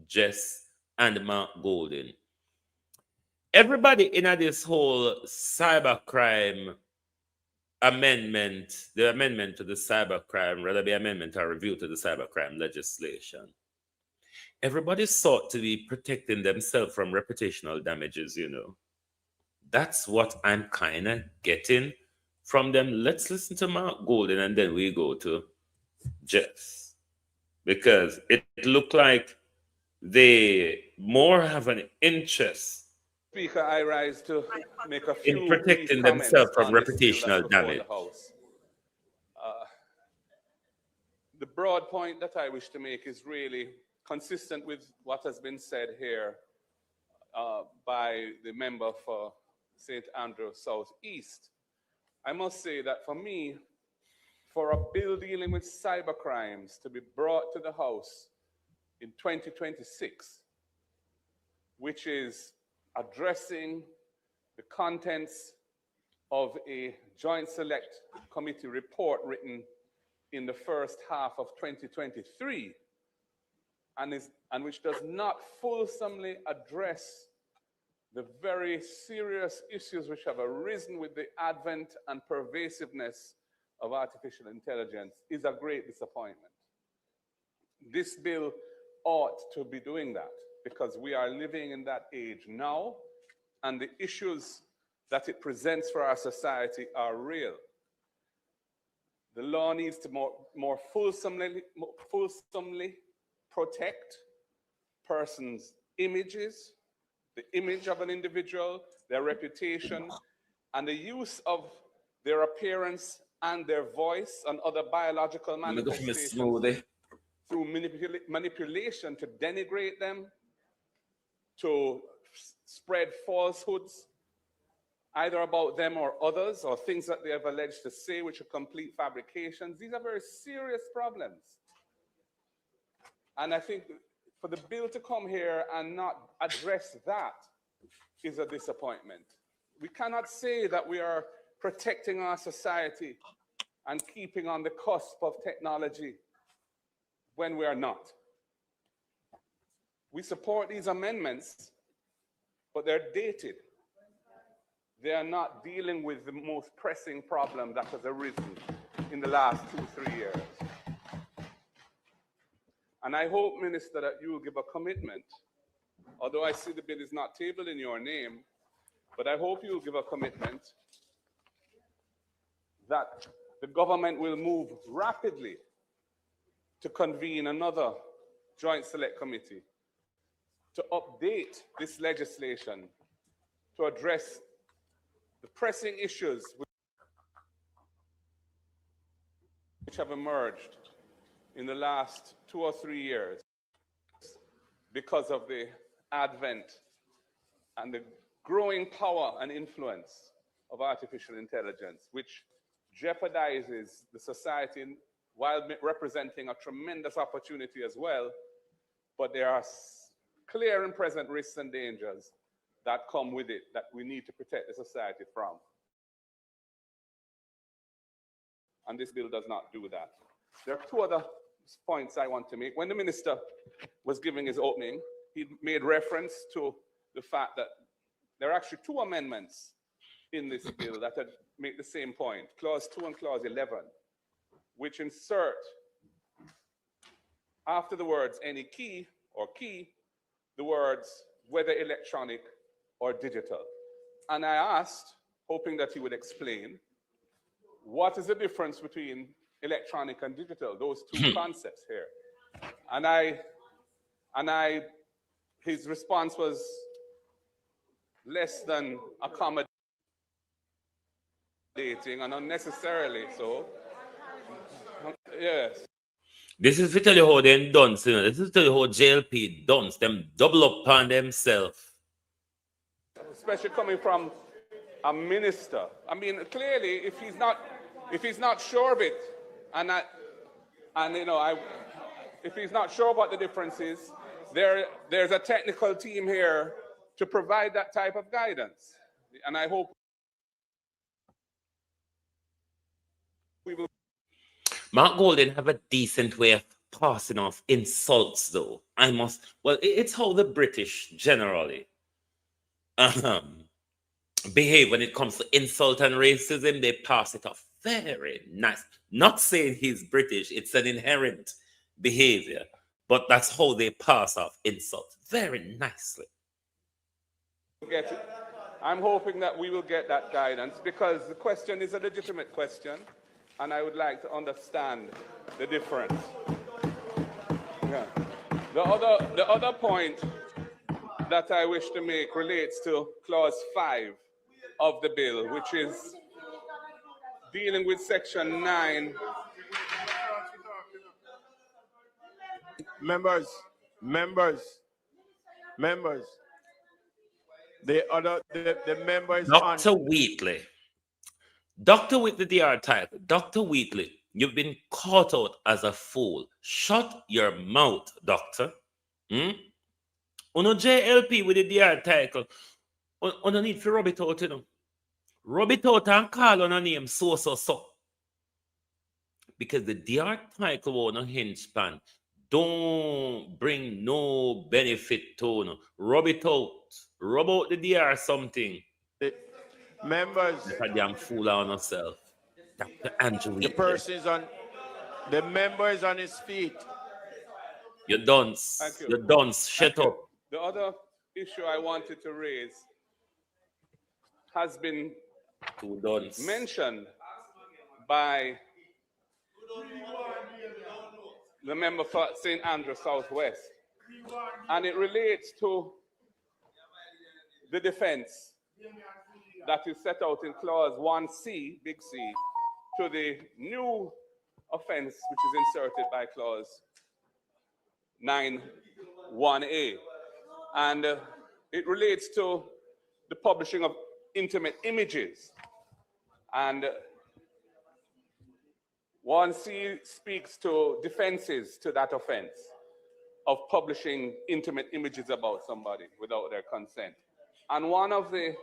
Jess and Mark Golden. Everybody in this whole cybercrime amendment, the amendment to the cybercrime, rather be amendment or review to the cybercrime legislation, everybody sought to be protecting themselves from reputational damages, That's what I'm kind of getting from them. Let's listen to Mark Golden and then we go to Jeff. Because it looked like they more have an interest Speaker, I rise to make a few in protecting themselves from reputational damage. The broad point that I wish to make is really consistent with what has been said here by the member for St. Andrew South East. I must say that for me, for a bill dealing with cyber crimes to be brought to the House in 2026, which is addressing the contents of a joint select committee report written in the first half of 2023, and which does not fulsomely address the very serious issues which have arisen with the advent and pervasiveness of artificial intelligence, is a great disappointment. This bill ought to be doing that, because we are living in that age now, and the issues that it presents for our society are real. The law needs to more fulsomely protect persons' images, the image of an individual, their reputation, and the use of their appearance and their voice and other biological manifestations through manipulation to denigrate them, to spread falsehoods, either about them or others, or things that they have alleged to say which are complete fabrications. These are very serious problems. And I think for the bill to come here and not address that is a disappointment. We cannot say that we are protecting our society and keeping on the cusp of technology when we are not. We support these amendments, but they're dated. They are not dealing with the most pressing problem that has arisen in the last 2-3 years. And I hope, Minister, that you will give a commitment, although I see the bill is not tabled in your name, but I hope you will give a commitment that the government will move rapidly to convene another joint select committee to update this legislation to address the pressing issues which have emerged in the last 2 or 3 years because of the advent and the growing power and influence of artificial intelligence, which jeopardizes the society while representing a tremendous opportunity as well. But there are clear and present risks and dangers that come with it that we need to protect the society from. And this bill does not do that. There are 2 other points I want to make. When the minister was giving his opening, he made reference to the fact that there are actually 2 amendments in this bill that make the same point, Clause 2 and Clause 11, which insert after the words any key or key, the words whether electronic or digital. And I asked, hoping that he would explain, what is the difference between electronic and digital, those 2 concepts here? And his response was less than accommodating and unnecessarily so. Yes. This is to tell you how they done, you know. This is to tell you how JLP done. Them double up on themselves. Especially coming from a minister. I mean, clearly, if he's not sure of it, if he's not sure what the difference is, there's a technical team here to provide that type of guidance. And I hope we will. Mark Golden have a decent way of passing off insults, though. It's how the British generally behave when it comes to insult and racism. They pass it off very nice. Not saying he's British, it's an inherent behavior, but that's how they pass off insults very nicely. Get it. I'm hoping that we will get that guidance because the question is a legitimate question. And I would like to understand the difference. Yeah. The other point that I wish to make relates to Clause 5 of the bill, which is dealing with Section 9. Members. The members Dr. Wheatley. Dr. Wheatley, the article. Dr. Wheatley, you've been caught out as a fool. Shut your mouth, doctor. Uno JLP with the DR title. Uno need to rub it out, you know. Rub it out and call on a name so. Because the DR title on a hinge pan don't bring no benefit to you. Rub it out. Rub out the DR something. Members, a damn fool on herself. Dr. Andrew Wheatley. The member is on his feet. You're done. Thank you. You're done. Shut up. The other issue I wanted to raise has been mentioned by the member for St. Andrew Southwest. And it relates to the defense that is set out in Clause 1C, big C, to the new offense which is inserted by Clause 9(1)(a). And it relates to the publishing of intimate images. And one speaks to defenses to that offense of publishing intimate images about somebody without their consent. And one of the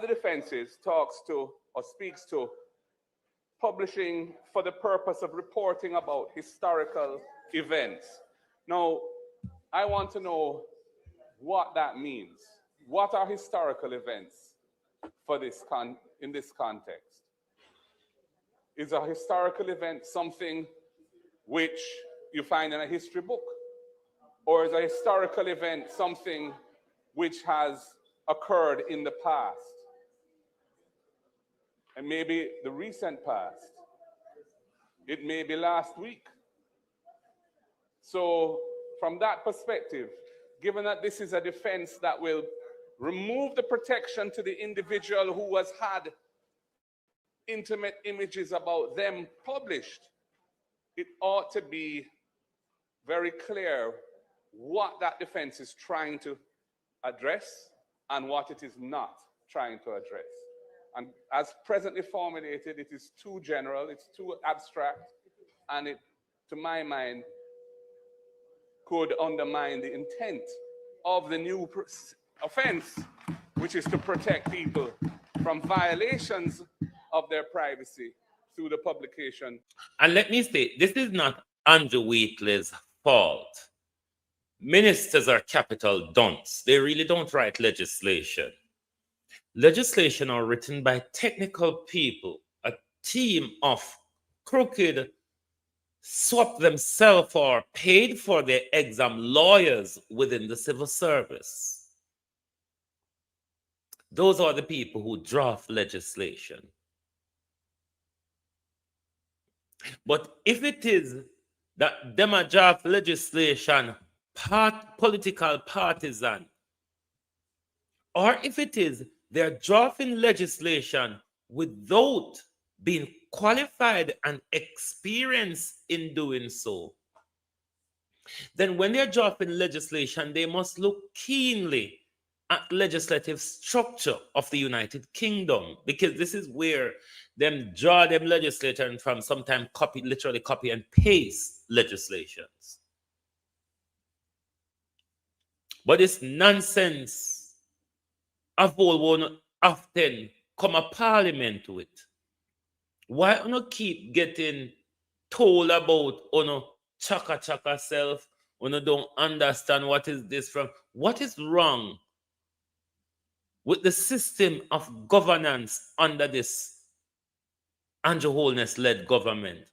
defenses talks to or speaks to publishing for the purpose of reporting about historical events. Now, I want to know what that means. What are historical events for this in this context? Is a historical event something which you find in a history book? Or is a historical event something which has occurred in the past? And maybe the recent past. It may be last week. So from that perspective, given that this is a defense that will remove the protection to the individual who has had intimate images about them published, it ought to be very clear what that defense is trying to address and what it is not trying to address. And as presently formulated, it is too general, it's too abstract, and it, to my mind, could undermine the intent of the new offense, which is to protect people from violations of their privacy through the publication. And let me say, this is not Andrew Wheatley's fault. Ministers are capital dunce. They really don't write legislation. Legislation are written by technical people, a team of crooked, swap themselves or paid for their exam lawyers within the civil service. Those are the people who draft legislation. But if it is that them a draft legislation political partisan, or if it is they're drafting legislation without being qualified and experienced in doing so, then when they're drafting legislation, they must look keenly at legislative structure of the United Kingdom, because this is where them draw them legislation from, sometimes literally copy and paste legislations. But this nonsense of all one often come a parliament with. Why not keep getting told about chaka self, don't understand what is this from? What is wrong with the system of governance under this Andrew Holness-led government?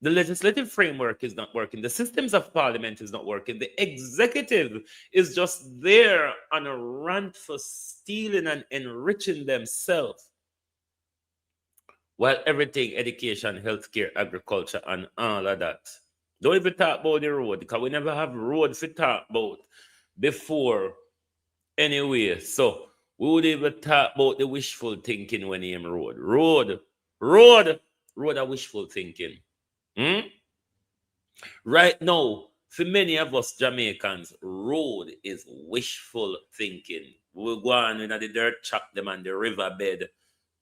The legislative framework is not working. The systems of parliament is not working. The executive is just there on a rant for stealing and enriching themselves. While everything, education, healthcare, agriculture, and all of that. Don't even talk about the road, because we never have road to talk about before anyway. So we would even talk about the wishful thinking when he road. Road are wishful thinking. Right now, for many of us Jamaicans, road is wishful thinking. We go on in the dirt track them and the riverbed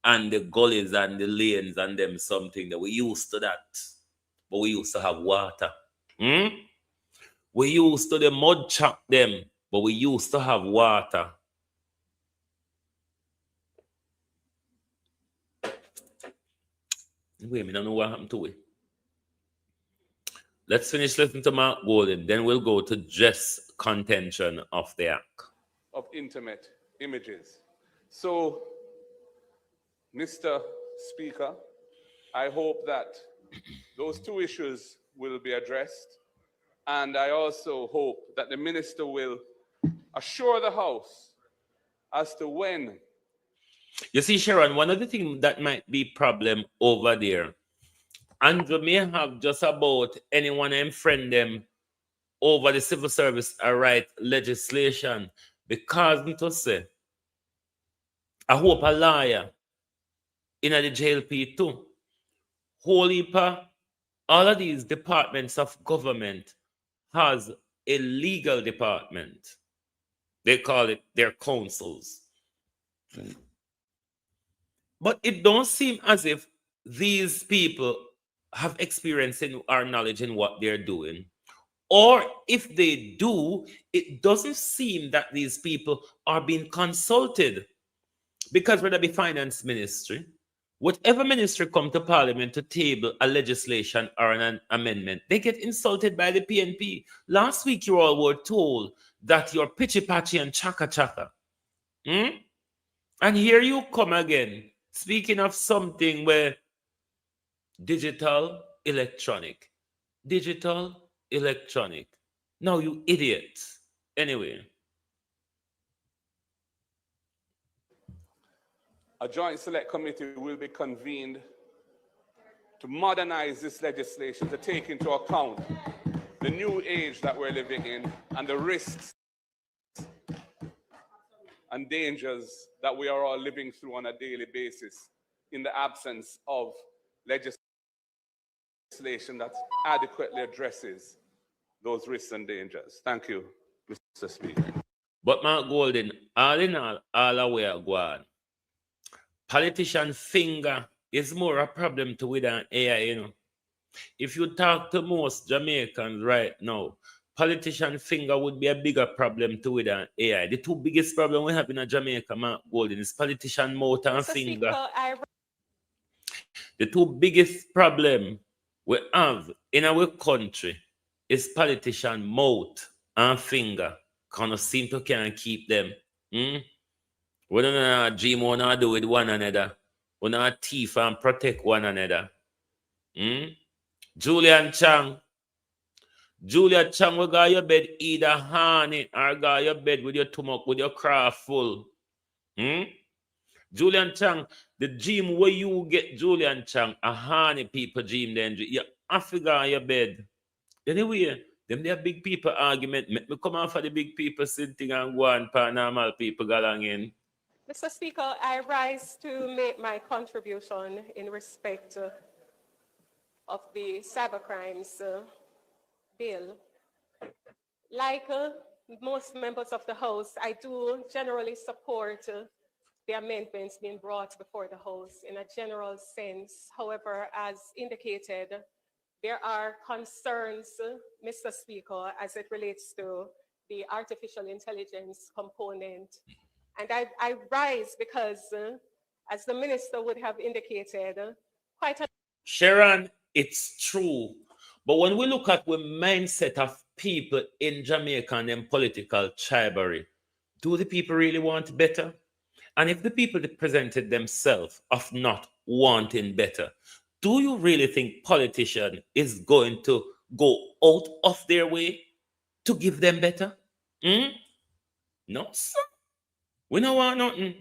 and the gullies and the lanes and them something that we used to that. But we used to have water. We used to the mud chop them, but we used to have water. Wait a minute, I don't know what happened to it. Let's finish listening to Mark Golden, then we'll go to Jess' contention of the act. Of intimate images. So, Mr. Speaker, I hope that those two issues will be addressed. And I also hope that the minister will assure the House as to when. You see, Sharon, one of the things that might be problem over there, Andrew may have just about anyone and friend them over the civil service write legislation, because to say, I hope a lawyer in the JLP too. Whole heap all of these departments of government has a legal department. They call it their councils. But it don't seem as if these people have experience in or knowledge in what they're doing. Or if they do, it doesn't seem that these people are being consulted. Because whether it be finance ministry, whatever ministry come to parliament to table a legislation or an amendment, they get insulted by the PNP. Last week you all were told that you're pitchy patchy and chaka chaka. Hmm? And here you come again, speaking of something where digital, electronic, digital, electronic. Now you idiots. Anyway, A joint select committee will be convened to modernize this legislation to take into account the new age that we're living in and the risks and dangers that we are all living through on a daily basis in the absence of legislation that adequately addresses those risks and dangers. Thank you, Mr. Speaker. but Mark Golden, all in all aware go on. Politician finger is more a problem to with an AI, you know. If you talk to most Jamaicans right now, politician finger would be a bigger problem to with an AI. The two biggest problems we have in Jamaica, Mark Golden, is politician mouth and Mr. finger. Speaker, The two biggest problem we have in our country is politician mouth and finger. Kind of seem to can't keep them. We don't know dream what to do with one another. We don't thief and protect one another. Julian Chang, we got your bed either honey or got your bed with your stomach with your craft full. Julian Chang, the dream where you get Julian Chang, a honey people dream then you have to go on your bed. Anyway, them they are big people argument. Make me come out for the big people sitting and go on paranormal people going in. Mr. Speaker, I rise to make my contribution in respect of the cybercrimes bill. Like most members of the House, I do generally support the amendments being brought before the House in a general sense. However, as indicated, there are concerns, Mr. Speaker, as it relates to the artificial intelligence component. And I rise because, as the minister would have indicated, quite a... Sharon, it's true. But when we look at the mindset of people in Jamaica and them political chivalry, do the people really want better? And if the people that presented themselves of not wanting better, do you really think politician is going to go out of their way to give them better? No, sir. We don't want nothing.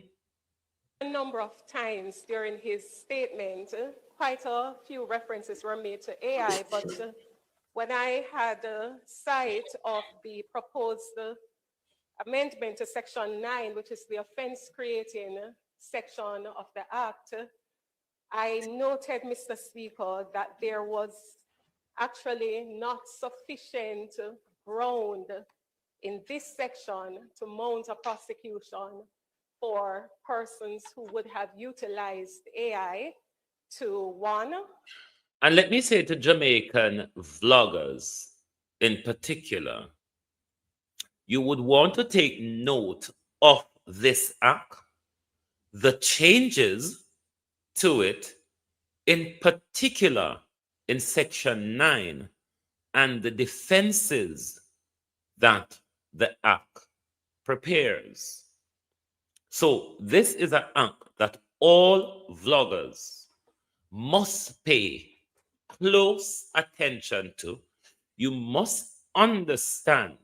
A number of times during his statement, quite a few references were made to AI, but when I had sight of the proposed amendment to Section 9, which is the offense creating section of the Act, I noted, Mr. Speaker, that there was actually not sufficient ground in this section to mount a prosecution for persons who would have utilized AI to, one. And let me say to Jamaican vloggers in particular, you would want to take note of this act, the changes to it, in particular in Section 9, and the defenses that the act prepares. So this is an act that all vloggers must pay close attention to. You must understand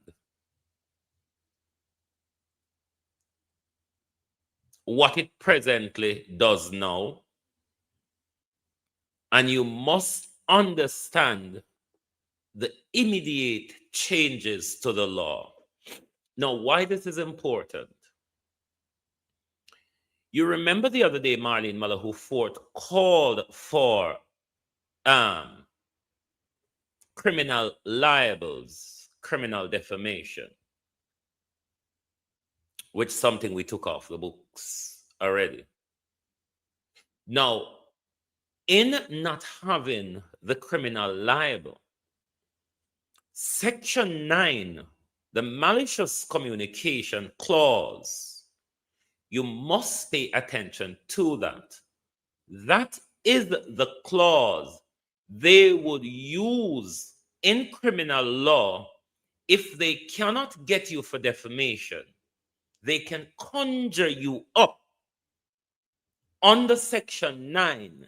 what it presently does now, and you must understand the immediate changes to the law. Now, why this is important? You remember the other day, Marlene Malahoo Fort called for criminal libels, criminal defamation, which is something we took off the books already. Now, in not having the criminal liable, Section 9, the malicious communication clause, you must pay attention to that. That is the clause they would use in criminal law if they cannot get you for defamation. They can conjure you up under Section 9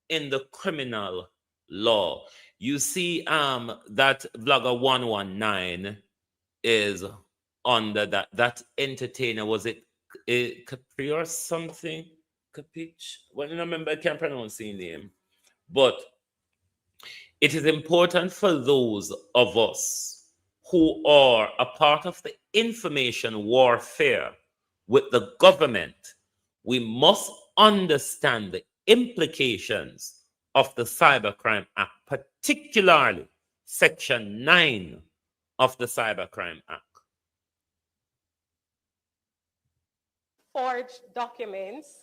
in the criminal law. You see that Vlogger 119 is under that entertainer. Was it Capri or something? Capich? Well, I don't remember, I can't pronounce his name. But it is important for those of us who are a part of the information warfare with the government. We must understand the implications of the Cybercrime Act, particularly Section 9 of the Cybercrime Act. Forged documents,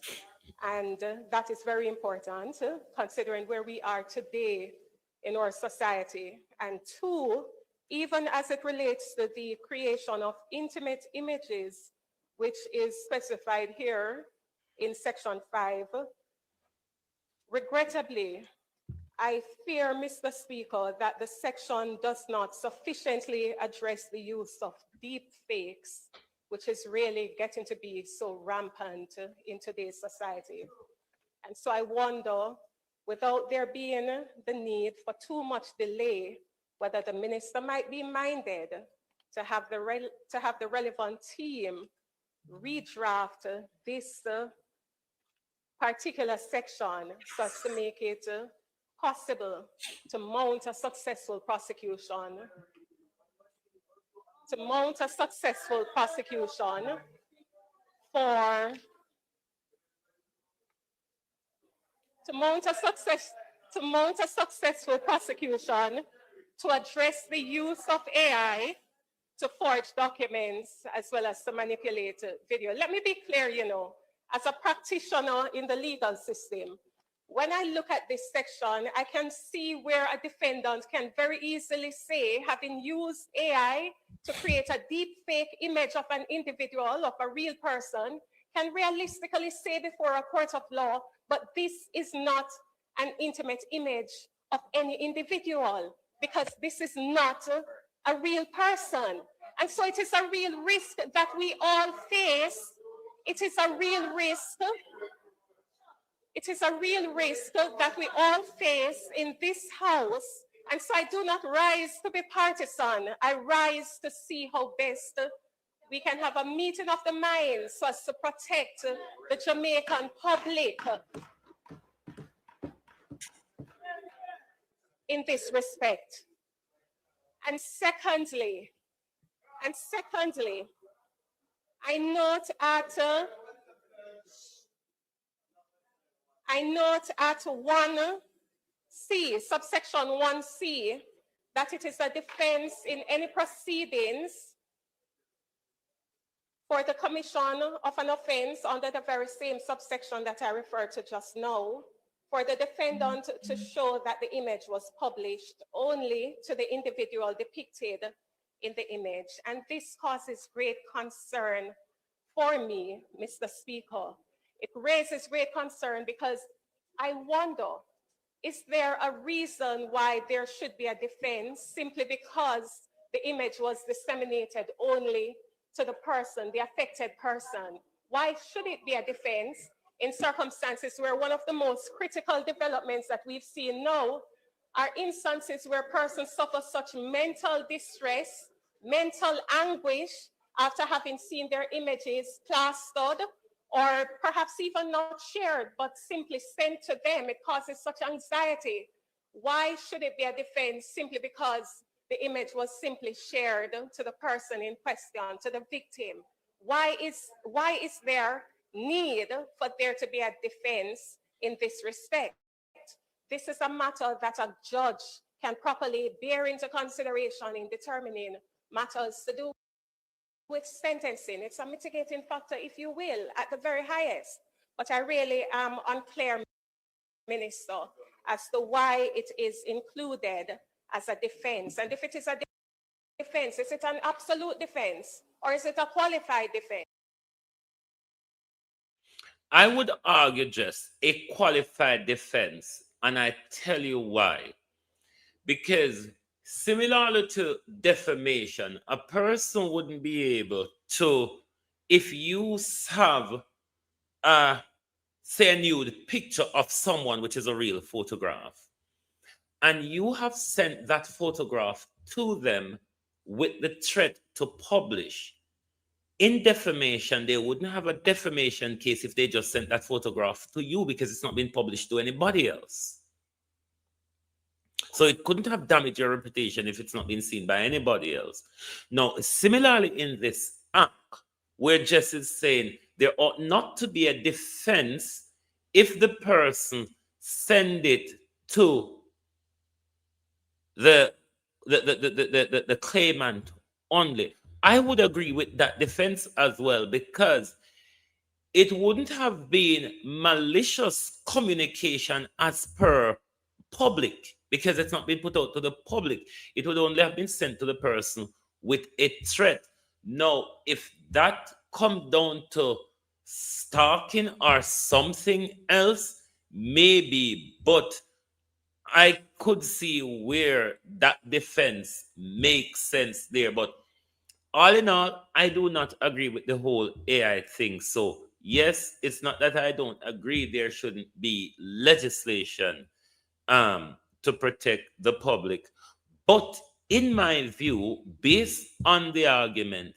and that is very important, considering where we are today in our society. And two, even as it relates to the creation of intimate images, which is specified here in Section 5, regrettably, I fear, Mr. Speaker, that the section does not sufficiently address the use of deep fakes, which is really getting to be so rampant in today's society. And so I wonder, without there being the need for too much delay, whether the minister might be minded to have the relevant team redraft this particular section so as to make it possible to mount a successful prosecution, to address the use of AI to forge documents as well as to manipulate video. Let me be clear, as a practitioner in the legal system, when I look at this section, I can see where a defendant can very easily say, having used AI to create a deep fake image of an individual, of a real person, can realistically say before a court of law, but this is not an intimate image of any individual, because this is not a real person. And so it is a real risk that we all face. It is a real risk that we all face in this house. And so I do not rise to be partisan. I rise to see how best we can have a meeting of the minds so as to protect the Jamaican public in this respect. And secondly, I note at 1C, subsection 1C, that it is a defense in any proceedings for the commission of an offense under the very same subsection that I referred to just now, for the defendant to show that the image was published only to the individual depicted in the image. And this causes great concern for me, Mr. Speaker. It raises great concern because I wonder, is there a reason why there should be a defense simply because the image was disseminated only to the person, the affected person? Why should it be a defense in circumstances where one of the most critical developments that we've seen now are instances where persons suffer such mental distress, mental anguish after having seen their images plastered or perhaps even not shared, but simply sent to them? It causes such anxiety. Why should it be a defense simply because the image was simply shared to the person in question, to the victim? Why is there need for there to be a defense in this respect? This is a matter that a judge can properly bear into consideration in determining matters to do with sentencing. It's a mitigating factor, if you will, at the very highest. But I really am unclear, Minister, as to why it is included as a defense. And if it is a defense, is it an absolute defense or is it a qualified defense? I would argue just a qualified defense, and I tell you why. Because similarly to defamation, a person wouldn't be able to, if you have a say a nude picture of someone, which is a real photograph, and you have sent that photograph to them with the threat to publish. In defamation, they wouldn't have a defamation case if they just sent that photograph to you because it's not been published to anybody else. So it couldn't have damaged your reputation if it's not been seen by anybody else. Now, similarly in this act, where Jess is saying there ought not to be a defense if the person send it to the claimant only. I would agree with that defense as well, because it wouldn't have been malicious communication as per public, because it's not been put out to the public. It would only have been sent to the person with a threat. Now, if that come down to stalking or something else, maybe, but I could see where that defense makes sense there. But all in all, I do not agree with the whole AI thing. So, yes, it's not that I don't agree there shouldn't be legislation to protect the public. But in my view, based on the argument,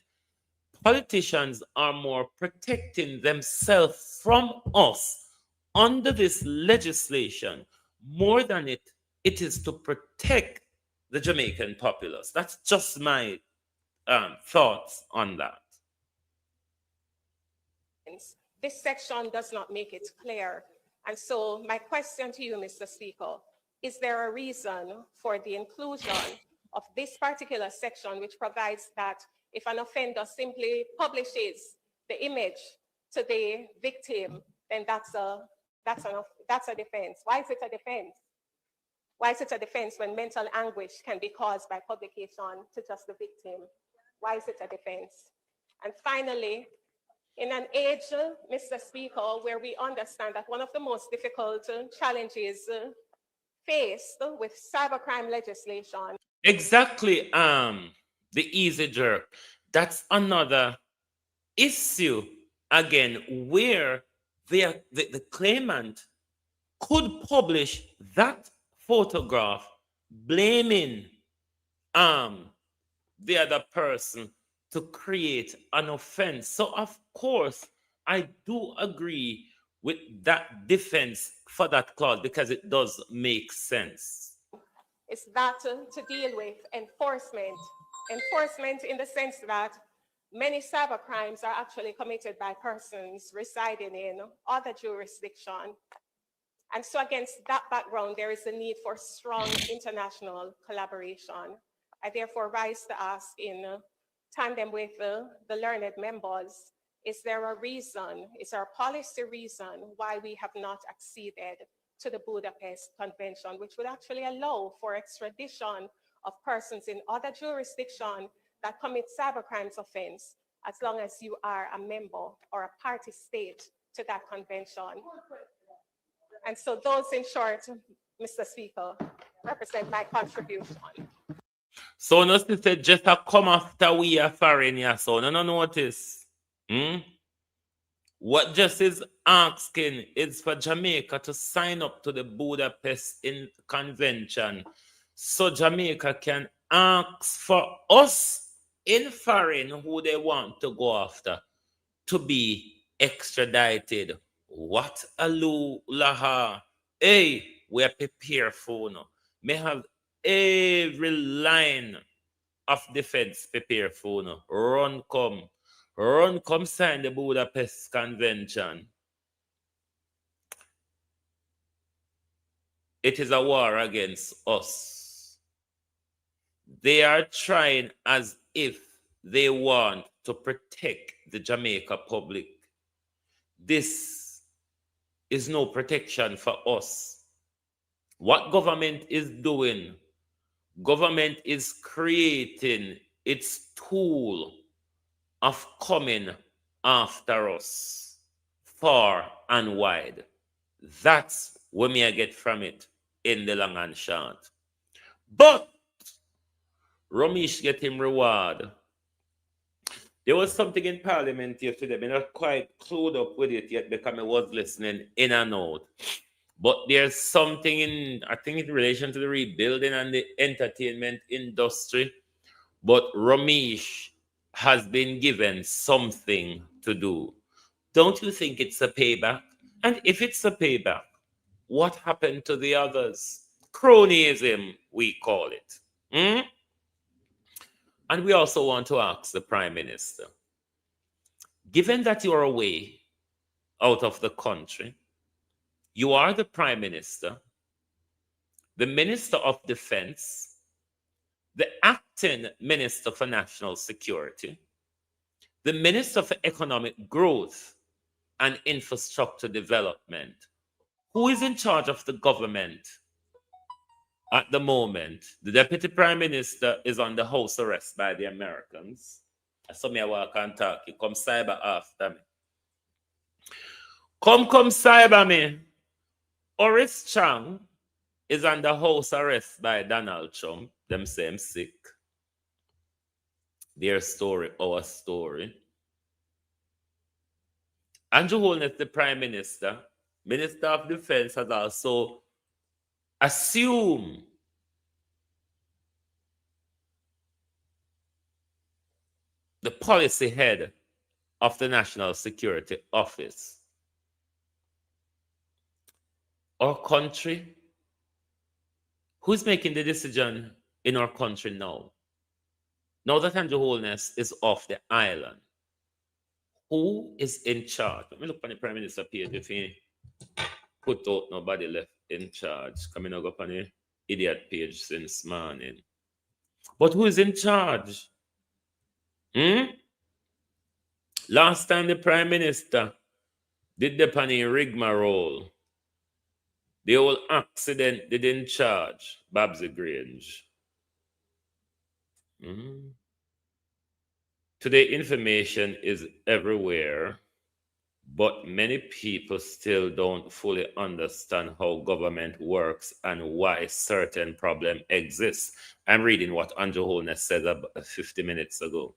politicians are more protecting themselves from us under this legislation more than it is to protect the Jamaican populace. That's just my thoughts on that. This section does not make it clear. And so my question to you, Mr. Speaker, is there a reason for the inclusion of this particular section, which provides that if an offender simply publishes the image to the victim, then that's a defense? Why is it a defense? Why is it a defense when mental anguish can be caused by publication to just the victim? Why is it a defense? And finally, in an age, Mr. Speaker, where we understand that one of the most difficult challenges faced with cybercrime legislation. Exactly, the easy jerk. That's another issue, again, where the claimant could publish that photograph blaming the other person to create an offense. So of course, I do agree with that defense for that clause because it does make sense. Is that to deal with enforcement. Enforcement in the sense that many cybercrimes are actually committed by persons residing in other jurisdictions. And so against that background, there is a need for strong international collaboration. I therefore rise to ask in tandem with the learned members, is there a reason, is there a policy reason why we have not acceded to the Budapest Convention, which would actually allow for extradition of persons in other jurisdictions that commit cybercrimes offense, as long as you are a member or a party state to that convention? And so those, in short, Mr. Speaker, represent my contribution. So no sister just a come after we are foreign, yeah, so no notice. What just is asking is for Jamaica to sign up to the Budapest Convention so Jamaica can ask for us in foreign who they want to go after to be extradited. What a laha. Hey, we are prepared for now. May have every line of defense prepared for now. Run come sign the Budapest Convention. It is a war against us. They are trying as if they want to protect the Jamaica public. This is no protection for us. What government is doing, government is creating its tool of coming after us far and wide. That's what me I get from it in the long and short. But Ramesh get him reward. There was something in Parliament yesterday. I'm not quite clued up with it yet because I was listening in and out. But there's something in, I think, in relation to the rebuilding and the entertainment industry. But Ramesh has been given something to do. Don't you think it's a payback? And if it's a payback, what happened to the others? Cronyism, we call it. Hmm? And we also want to ask the Prime Minister, given that you're away out of the country, you are the Prime Minister, the Minister of Defense, the acting Minister for National Security, the Minister for Economic Growth and Infrastructure Development. Who is in charge of the government at the moment? The Deputy Prime Minister is under house arrest by the Americans. I saw me walk and talk. You come cyber after me. Come cyber me. Oris Chang is under house arrest by Donald Trump. Them say him sick. Their story, our story. Andrew Holness, the Prime Minister, Minister of Defense, has also assumed the policy head of the National Security Office. Our country, who's making the decision in our country now? Now that Andrew Holness is off the island, who is in charge? Let me look on the Prime Minister page if he put out nobody left in charge. Coming up on the idiot page since morning. But who is in charge? Last time the Prime Minister did the penny rigmarole, the whole accident didn't charge Babsy Grange. Today, information is everywhere, but many people still don't fully understand how government works and why certain problems exist. I'm reading what Andrew Holness said about 50 minutes ago.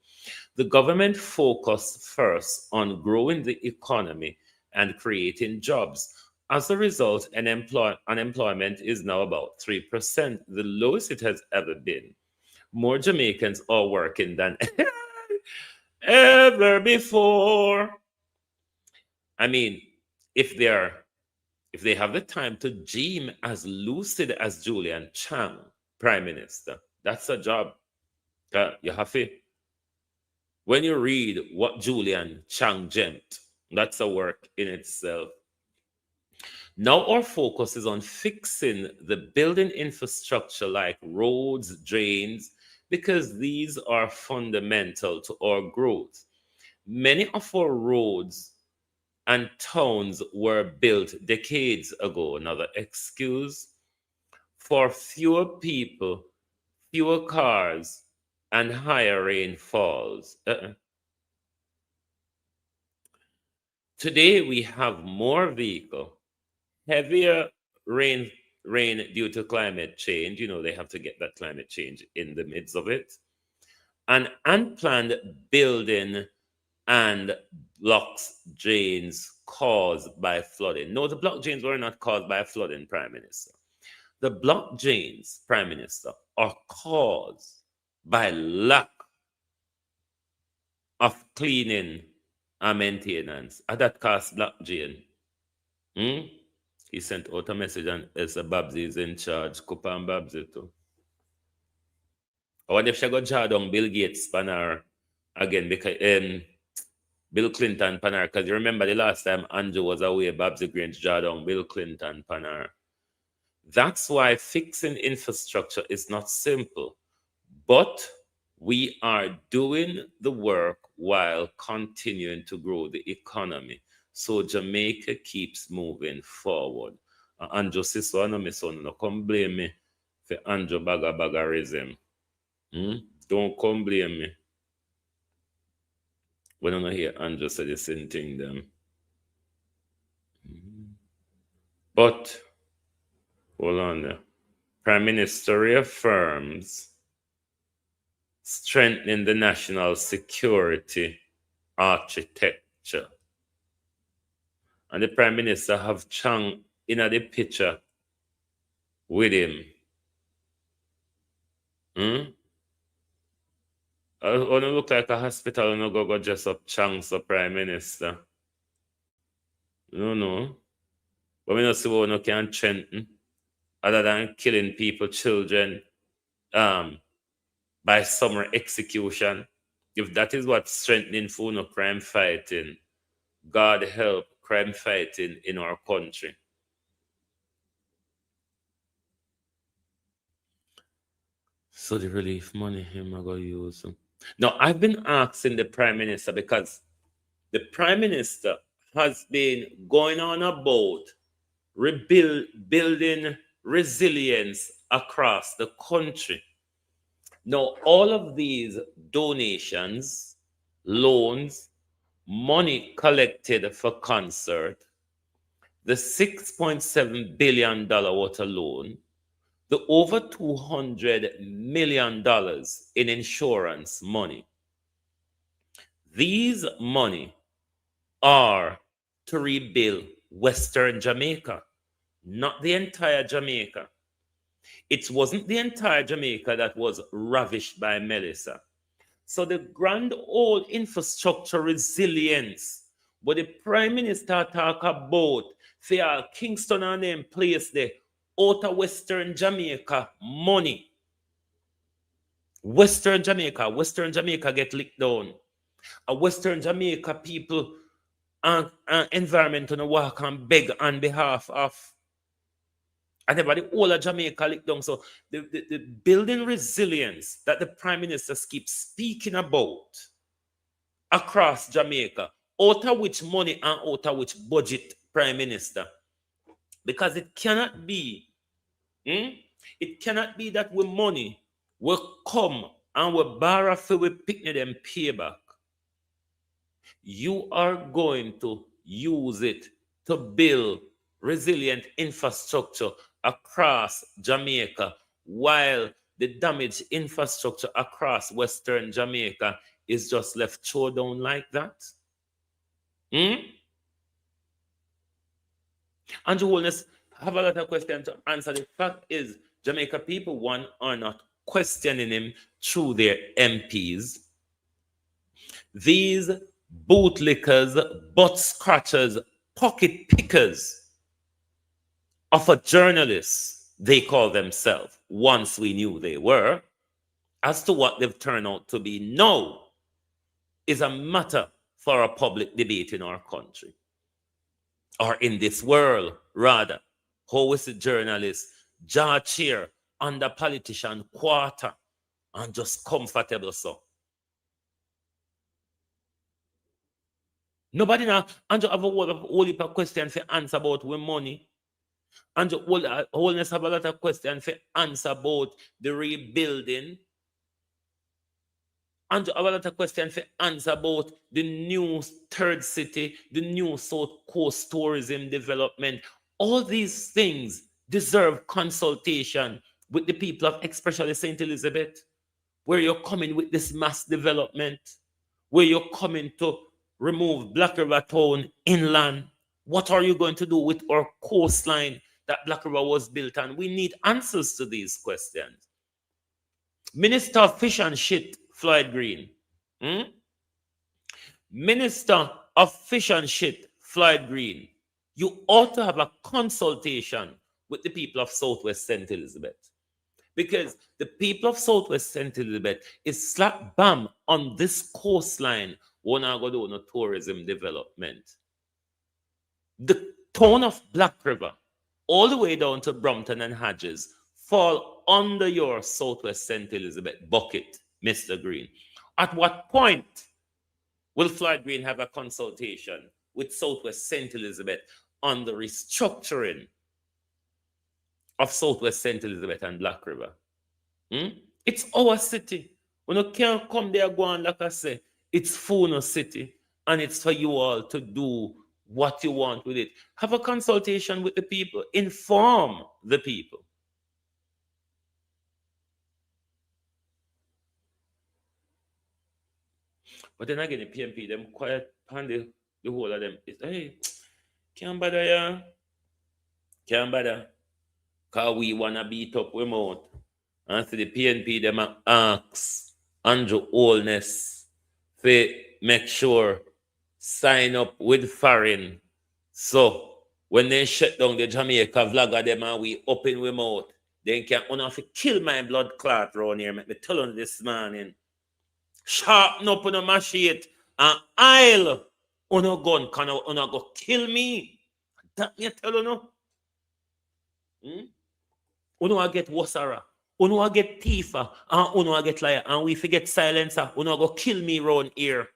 The government focused first on growing the economy and creating jobs. As a result, unemployment is now about 3%, the lowest it has ever been. More Jamaicans are working than ever before. I mean, if they have the time to dream as lucid as Julian Chang, Prime Minister, that's a job. You have to. When you read what Julian Chang dreamt, that's a work in itself. Now our focus is on fixing the building infrastructure like roads, drains, because these are fundamental to our growth. Many of our roads and towns were built decades ago. Another excuse for fewer people, fewer cars, and higher rainfalls. Today we have more vehicles, heavier rain due to climate change. You know, they have to get that climate change in the midst of it. And unplanned building and blocks drains caused by flooding. No, the block drains were not caused by flooding, Prime Minister. The block drains, Prime Minister, are caused by lack of cleaning and maintenance. And that caused block drain. He sent out a message and Elsa Babsy is in charge. Kupan Babsy too. I wonder if she got jar down Bill Gates panel again because Bill Clinton panel, because you remember the last time Andrew was away, Babsy Grange jar down Bill Clinton panel. That's why fixing infrastructure is not simple, but we are doing the work while continuing to grow the economy. So Jamaica keeps moving forward. Andrew Siso, I know my son, no come blame me for Andrew Bagarism. Don't come blame me. When I hear Andrew say the same thing, them. But, hold on there. Prime Minister reaffirms strengthening the national security architecture. And the Prime Minister have Chang in the picture with him. I want to look like a hospital and go dress up Chang's the Prime Minister. No. But we don't see what we can strengthen other than killing people, children, by summary execution. If that is what strengthening for no crime fighting, God help crime fighting in our country. So the relief money him I go use. Now I've been asking the Prime Minister because the Prime Minister has been going on about building resilience across the country. Now, all of these donations, loans, money collected for concert, the $6.7 billion water loan, the over $200 million in insurance money. These money are to rebuild Western Jamaica, not the entire Jamaica. It wasn't the entire Jamaica that was ravished by Melissa. So the grand old infrastructure resilience, but the Prime Minister talk about for Kingston and them place the outer Western Jamaica money. Western Jamaica get licked down. A Western Jamaica people and environment on walk and beg on behalf of. And everybody, all of Jamaica licked down. So the building resilience that the Prime Minister keeps speaking about across Jamaica, out of which money and out of which budget, Prime Minister? Because it cannot be, it cannot be that with money will come and we borrow for we picnic them payback. You are going to use it to build resilient infrastructure across Jamaica, while the damaged infrastructure across Western Jamaica is just left thrown down like that. And the wholeness have a lot of questions to answer. The fact is, Jamaica people, one, are not questioning him through their MPs. These bootlickers, butt scratchers, pocket pickers of a journalist, they call themselves, once we knew they were, as to what they've turned out to be now is a matter for a public debate in our country, or in this world, rather. How is the journalist jaw chair under politician quarter and just comfortable so? Nobody now, and you have a whole heap of questions for answer about with money. And wholeness have a lot of questions for answer about the rebuilding. And have a lot of questions for answer about the new third city, the new South Coast tourism development. All these things deserve consultation with the people of especially St. Elizabeth, where you're coming with this mass development, where you're coming to remove Black River Town inland. What are you going to do with our coastline that Black River was built on? We need answers to these questions. Minister of Fish and Shit, Floyd Green. Minister of Fish and Shit, Floyd Green. You ought to have a consultation with the people of Southwest St. Elizabeth. Because the people of Southwest St. Elizabeth is slap bam on this coastline when I go do no tourism development. The town of Black River, all the way down to Brompton and Hodges, fall under your Southwest St. Elizabeth bucket, Mr. Green. At what point will Floyd Green have a consultation with Southwest St. Elizabeth on the restructuring of Southwest St. Elizabeth and Black River. It's our city. When you can't come there, go on, like I say, it's Funo City, and it's for you all to do what you want with it. Have a consultation with the people, inform the people. But then again, the PMP, them quiet on the whole of them. It's, hey, can't bother, yeah. Can't bother. Because we want to beat up we mouth. And so the PNP, them ask Andrew Holness to make sure sign up with foreign. So when they shut down the Jamaica vlogger, them and we open we mouth, they can only have to kill my blood clot around here. Make me tell on this morning. Sharpen up on a machete and aisle on a gun, can on a go kill me. That me tell you no. Uno get wasara, uno get thiefer, and uno get liar, and we forget silencer, uno go kill me round here.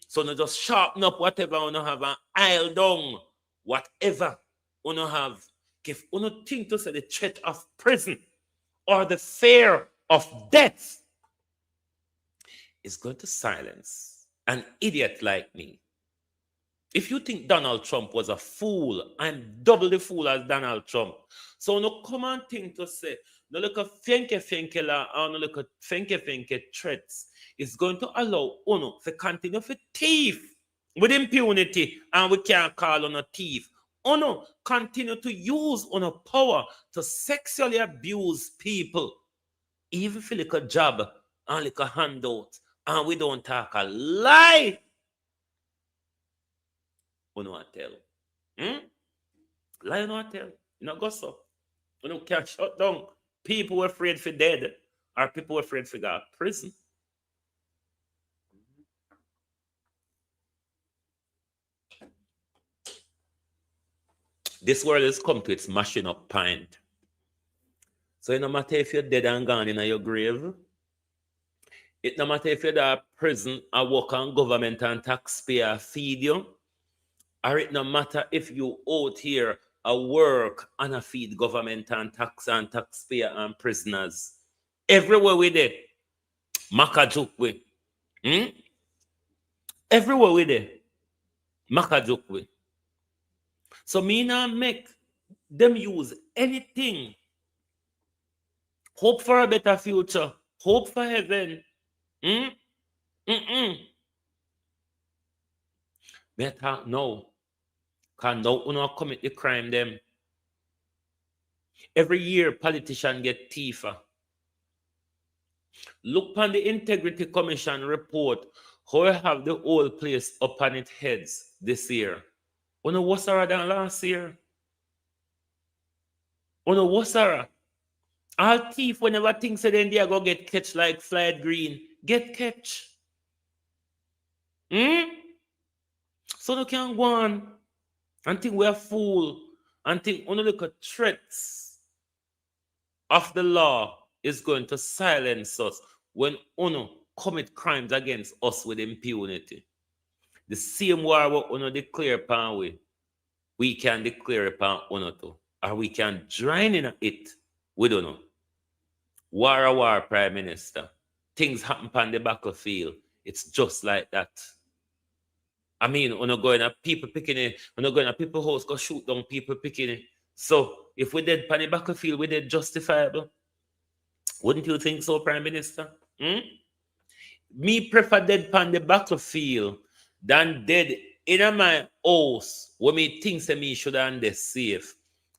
So no just sharpen up whatever uno have and aisle down whatever uno have. If uno think to say the threat of prison or the fear of death is going to silence an idiot like me. If you think Donald Trump was a fool, I'm double the fool as Donald Trump. So no come and think to say, no look at fenke la, or no look at fenke threats. It's going to allow Uno to continue to thief with impunity, and we can't call on a thief. Uno continue to use Uno power to sexually abuse people, even for like a job and like a handout. And we don't talk a lie. We don't tell. Lie not tell. You know, go so. You can't shut down. People were afraid for dead, or people were afraid for go to prison. This world has come to its mashing up point. So it no matter if you're dead and gone in your grave. It no matter if you're at prison or work on government and taxpayer feed you, or it no matter if you out here a work and a feed government and taxpayer and prisoners. Everywhere we there, Makajuk we. Everywhere we there, Makajuk we. So me now make them use anything. Hope for a better future. Hope for heaven. Better no. Because now you know commit the crime them. Every year politicians get thiefer. Look on the Integrity Commission report how I have the whole place up on its heads this year. You know what's than last year? You know what's all thief whenever things say then they go get catch like flight green. Get catch. So you can go on and think we're fool and think only look at threats of the law is going to silence us when Uno commit crimes against us with impunity. The same war what Uno declare upon we can declare upon Uno too. Or we can join in it with Uno. War, Prime Minister. Things happen on the battlefield. It's just like that. I mean, when you go in a people picking it, when you go in a people house, go shoot down people picking it. So if we did on the battlefield, we did justifiable. Wouldn't you think so, Prime Minister? Me prefer dead on the battlefield than dead in my house when me think say me should have the safe.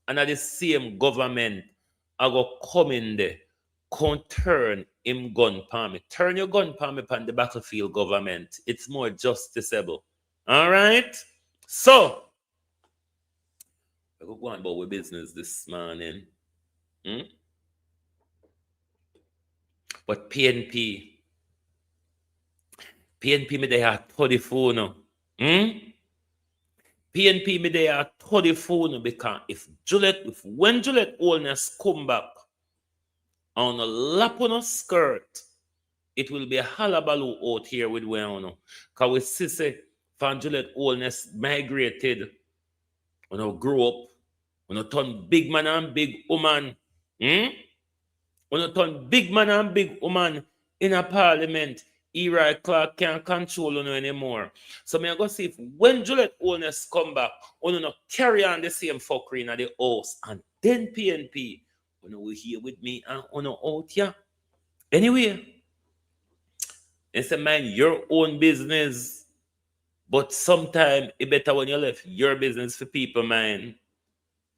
And at the same government, I go come in there, can't turn him gun palm me. Turn your gun palm me on the battlefield, government. It's more justiciable. All right? So, I go on about with business this morning. But PNP me they are 30 phone. PNP me they are 30 phone because when Juliet Holness come back on a lap on a skirt, it will be a halabaloo out here with Weono. Because we see say Van Gillette oldness migrated. When I grow up, when I turn big man and big woman, when I turn big man and big woman in a parliament, Eli Clark can't control you anymore. So me I go see if when Gillette oldness come back, you not carry on the same fuckery in the house, and then PNP, you will here with me and you out here. Anyway, it's a mind your own business. But sometimes it better when you left your business for people, man.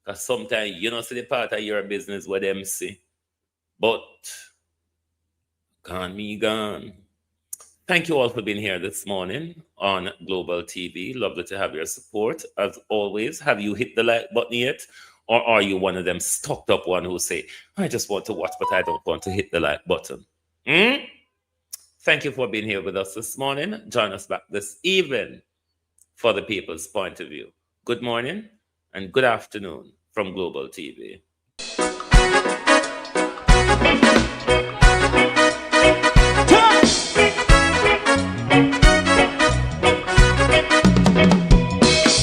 Because sometimes you don't see the part of your business where them see. But gone me gone. Thank you all for being here this morning on Global TV. Lovely to have your support. As always, have you hit the like button yet? Or are you one of them stocked up one who say, I just want to watch, but I don't want to hit the like button? Thank you for being here with us this morning. Join us back this evening for the people's point of view. Good morning and good afternoon from Global TV.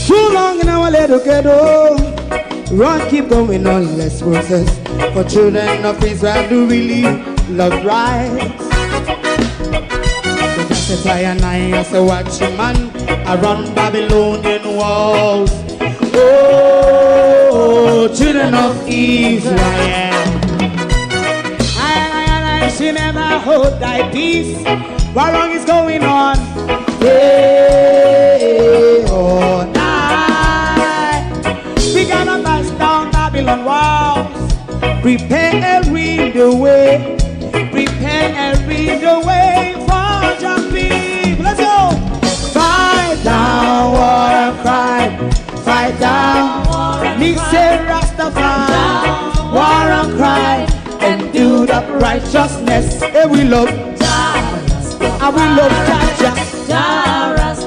Too long in our little ghetto, run keep going on, less process. For children of Israel do really love rights. So just and I as a watching man, I run Babylonian walls. Oh, children of Israel, I should never hold thy peace. What wrong is going on? Day or night, we gotta bust down Babylon walls. Prepare the way, prepare the way for your people. Let's go. Fight down war and crime, fight down. Me say Rastafari, war and crime, and do the righteousness. And we love, and we love Jaja,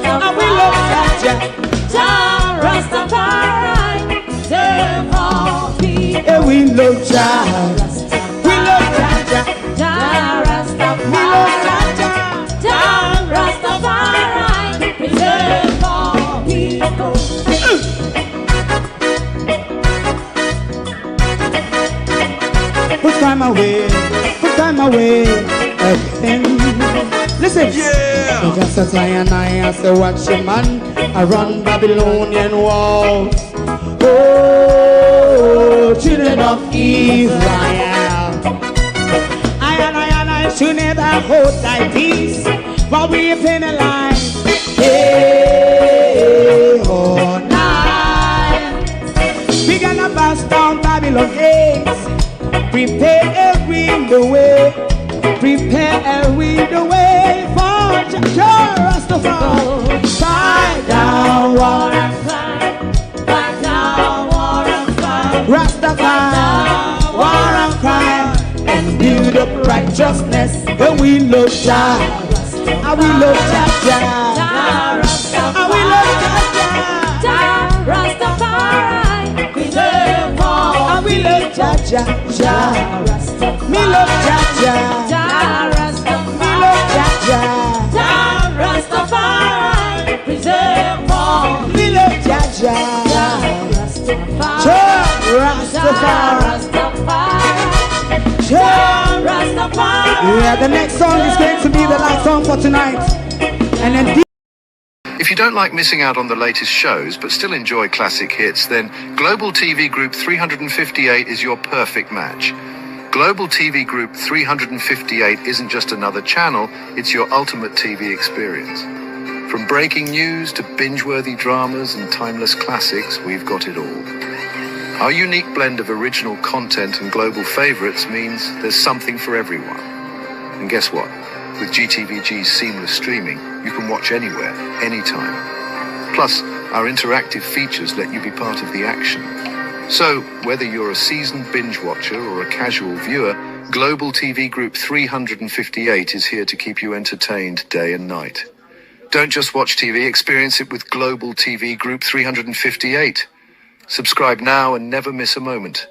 and we love Jaja, Rastafari, save all people. and we love Jaja, we love Jaja, we love Jaja. Rastafari, preserve all people. Put time away again. Listen, yeah. Just as I and I as a watching man, I run Babylonian walls. Oh, children of Israel, I and I should never hold thy peace while we penalize day or night. We gonna bust down Babylon gates. Prepare the way, prepare the way for Rastafari. Fight down war and crime, fight down war and crime. Rastafari, war and crime, and build up righteousness. And we love Jah, and we love Jah, and we love Jah, Rastafari, preserve all. and we love Jah, me love Jah, me love Jah, Rastafari, preserve all. me love Jah, Rastafari. Yeah, the next song is going to be the last song for tonight, and then. If you don't like missing out on the latest shows but still enjoy classic hits, then Global TV Group 358 is your perfect match. Global TV Group 358 isn't just another channel, it's your ultimate TV experience. From breaking news to binge-worthy dramas and timeless classics, we've got it all. Our unique blend of original content and global favorites means there's something for everyone. And guess what? With GTVG's seamless streaming, you can watch anywhere, anytime. Plus, our interactive features let you be part of the action. So, whether you're a seasoned binge watcher or a casual viewer, Global TV Group 358 is here to keep you entertained day and night. Don't just watch TV, experience it with Global TV Group 358. Subscribe now and never miss a moment.